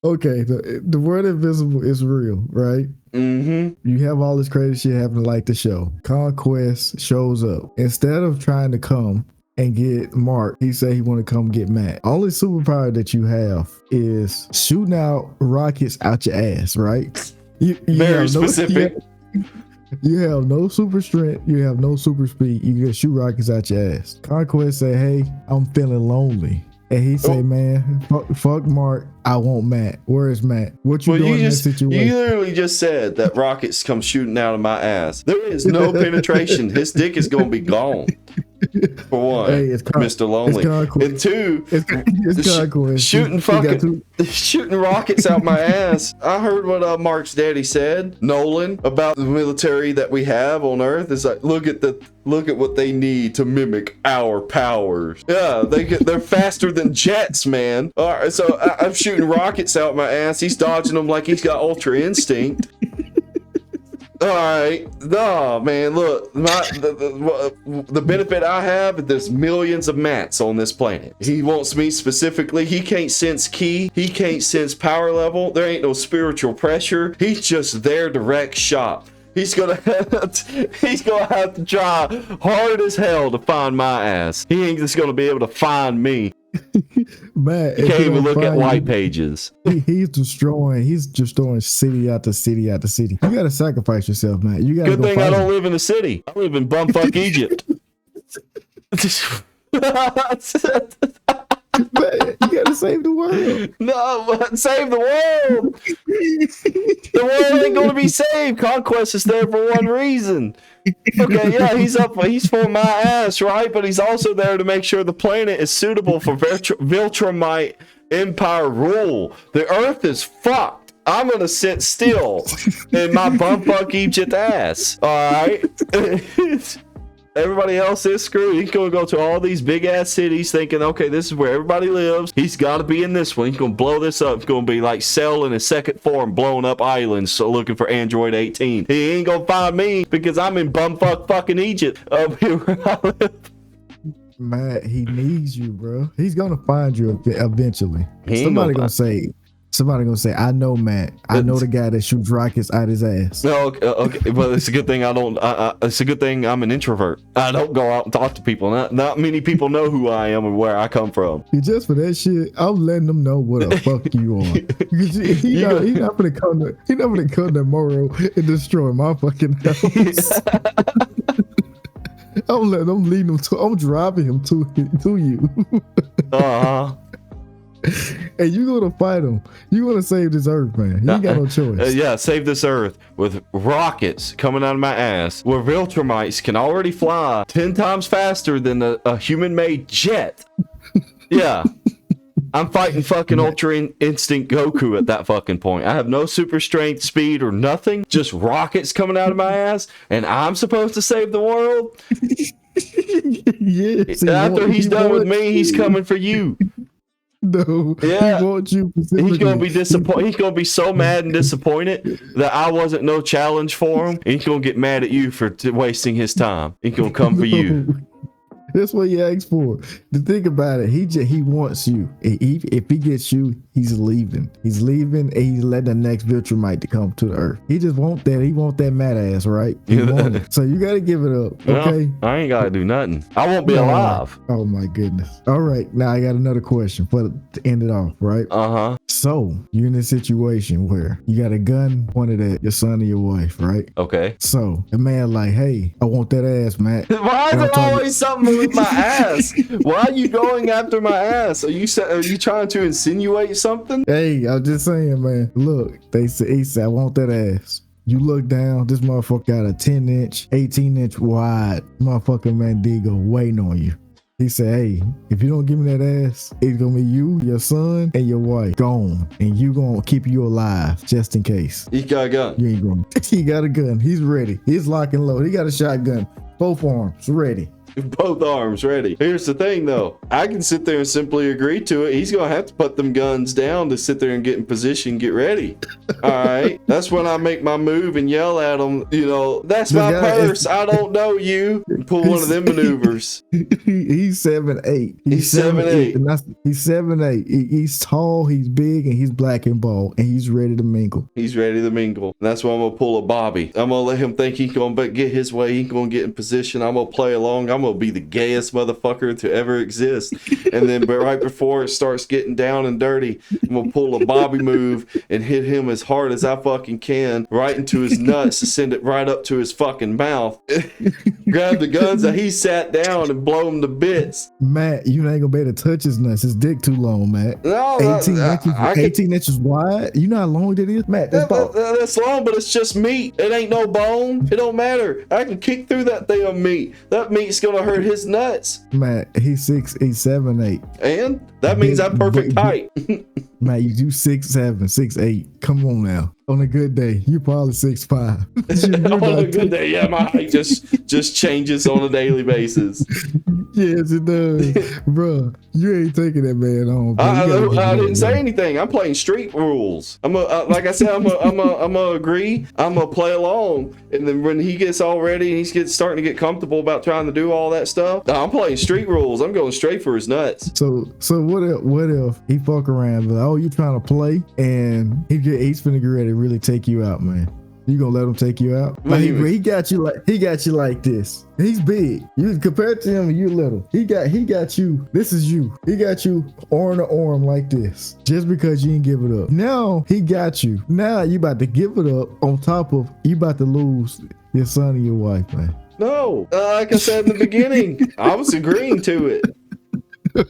Okay, the word Invincible is real, right? Mm-hmm. You have all this crazy shit happening like the show. Conquest shows up. Instead of trying to come and get Mark, he said he want to come get Matt. Only superpower that you have is shooting out rockets out your ass, right? Very specific. You have no super strength. You have no super speed. You can shoot rockets out your ass. Conquest say, hey, I'm feeling lonely. And he say, man, fuck Mark. I want Matt. Where is Matt? What you doing in this situation? You literally just said that rockets come shooting out of my ass. There is no penetration. His dick is going to be gone. For one, Mr. Lonely. And two, shooting rockets out my ass. I heard what Mark's daddy said, Nolan, about the military that we have on Earth. It's like, look at what they need to mimic our powers. Yeah, they're faster than jets, man. All right, so I'm shooting rockets out my ass. He's dodging them like he's got ultra instinct. All right, no man. Look, the benefit I have is there's millions of Matts on this planet. He wants me specifically. He can't sense ki. He can't sense power level. There ain't no spiritual pressure. He's just their direct shot. He's gonna have to try hard as hell to find my ass. He ain't just gonna be able to find me. Man, he can't even look at white pages. He's destroying city after city after city. You gotta sacrifice yourself, man. You gotta. Good thing I don't live in the city. I live in bumfuck Egypt. Man, you gotta save the world. No, save the world. The world ain't gonna be saved. Conquest is there for one reason. Okay, yeah, he's for my ass, right? But he's also there to make sure the planet is suitable for Viltrumite Empire rule. The Earth is fucked. I'm gonna sit still in my bumfuck Egypt ass. All right. Everybody else is screwed. He's gonna go to all these big ass cities thinking, okay, this is where everybody lives. He's got to be in this one. He's gonna blow this up. It's gonna be like Cell in his second form, blowing up islands, so looking for Android 18. He ain't gonna find me because I'm in bumfuck fucking Egypt up here where I live. Matt, he needs you, bro. He's gonna find you eventually. Somebody gonna say, I know Matt. I know the guy that shoots rockets out his ass. No, okay, but it's a good thing I don't. It's a good thing I'm an introvert. I don't go out and talk to people. Not many people know who I am and where I come from. Just for that shit, I'm letting them know what the fuck you are. He never gonna come to Moro and destroy my fucking house. I'm leading him to. I'm driving him to you. And you gonna fight him. You gonna save this earth, man. You ain't got no choice. Yeah, save this earth with rockets coming out of my ass, where Viltrumites can already fly 10 times faster than a human-made jet. Yeah. I'm fighting fucking Ultra Instinct Goku at that fucking point. I have no super strength, speed, or nothing. Just rockets coming out of my ass, and I'm supposed to save the world? Yes. After he's done with me, he's coming for you. No, yeah, he wants you. He's gonna be disappointed. He's gonna be so mad and disappointed that I wasn't no challenge for him. He's gonna get mad at you for wasting his time. He's gonna come for you. That's what he asked for. To think about it, he wants you. If he gets you, he's leaving. He's leaving, and he's letting the next Viltrumite to come to the earth. He just want that. He want that mad ass, right? So you got to give it up, okay? No, I ain't got to do nothing. I won't be alive. Oh my goodness. All right, now I got another question to end it off, right? So you're in a situation where you got a gun pointed at your son or your wife, right? Okay. So the man like, hey, I want that ass, Matt. Why is it always something with my ass? Why are you going after my ass? Are you trying to insinuate something? Hey, I'm just saying, man. Look, he said, I want that ass. You look down, this motherfucker got a 10-inch, 18-inch wide motherfucking Mandigo waiting on you. He said, hey, if you don't give me that ass, it's gonna be you, your son, and your wife gone. And you gonna keep you alive just in case. He got a gun. You ain't going. He got a gun. He's ready. He's lock and load. He got a shotgun. Both arms ready. Both arms ready. Here's the thing though, I can sit there and simply agree to it. He's gonna have to put them guns down to sit there and get in position, get ready. All right, that's when I make my move and yell at him, you know, that's my purse, I don't know you, and pull one of them maneuvers. He's 7'8". He's 7'8". He's 7'8". He's tall, he's big, and he's black and bald, and he's ready to mingle. He's ready to mingle. And that's why I'm gonna pull a Bobby. I'm gonna let him think he's gonna get his way. He's gonna get in position. I'm gonna play along. I'm gonna be the gayest motherfucker to ever exist. And then but right before it starts getting down and dirty, I'm gonna pull a Bobby move and hit him as hard as I fucking can, right into his nuts to send it right up to his fucking mouth. Grab the guns that he sat down and blow him to bits. Matt, you ain't gonna be able to touch his nuts. His dick too long, Matt. No, 18 inches wide. You know how long that is, Matt? That's long, but it's just meat. It ain't no bone. It don't matter. I can kick through that thing of meat. That meat's gonna hurt his nuts. Matt, he's 7'8". And that means I'm perfect height. Matt, you 6'7", 6'8". Come on now. On a good day, you probably 6'5". On a good day, yeah, my height just changes on a daily basis. Yes, it does. Bro, you ain't taking that man on. I didn't say anything. I'm playing street rules. Like I said, I'm gonna agree. I'm gonna play along, and then when he gets all ready and he's starting to get comfortable about trying to do all that stuff, I'm playing street rules. I'm going straight for his nuts. So what if he fuck around? Like, oh, you trying to play, and he's finna get ready to really take you out, man. You gonna let him take you out? Like he got you like this. He's big. You compared to him, you little. He got you. This is you. He got you arm to arm like this. Just because you didn't give it up. Now he got you. Now you about to give it up. On top of you about to lose your son and your wife, man. No, like I said in the beginning, I was agreeing to it.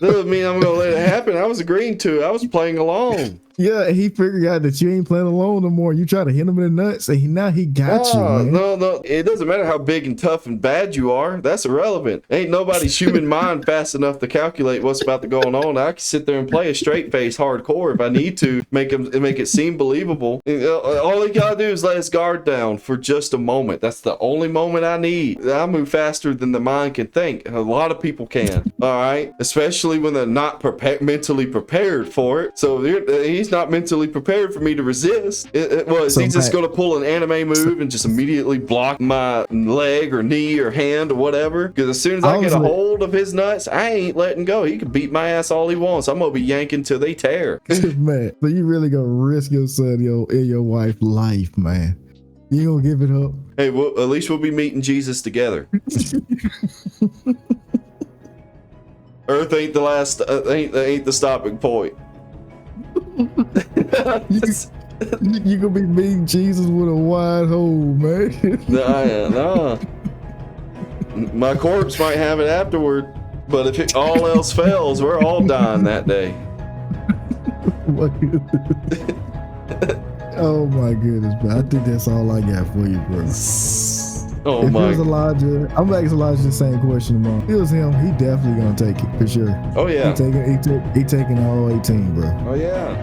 Doesn't mean I'm gonna let it happen. I was agreeing to it. I was playing along. Yeah, he figured out that you ain't playing alone no more. You try to hit him in the nuts, and now he got you, man. No. It doesn't matter how big and tough and bad you are. That's irrelevant. Ain't nobody's human mind fast enough to calculate what's about to go on. I can sit there and play a straight face hardcore if I need to, make it seem believable. All he gotta do is let his guard down for just a moment. That's the only moment I need. I move faster than the mind can think. A lot of people can. All right, especially when they're not mentally prepared for it. So he's not mentally prepared for me to resist. Is he just going to pull an anime move and just immediately block my leg or knee or hand or whatever? Because as soon as I get a hold of his nuts, I ain't letting go. He can beat my ass all he wants. I'm going to be yanking till they tear. Man, so you really going to risk your son and your wife's life, man. You going to give it up? Hey, well, at least we'll be meeting Jesus together. Earth ain't the last, ain't the stopping point. You gonna be meeting Jesus with a wide hole, man. Nah. My corpse might have it afterward, but if all else fails, we're all dying that day. Oh my goodness, man. I think that's all I got for you, bro. Oh if my. it was Elijah, I'm asking Elijah the same question tomorrow. If it was him, he definitely gonna take it for sure. Oh yeah. He taking all 18, bro. Oh yeah.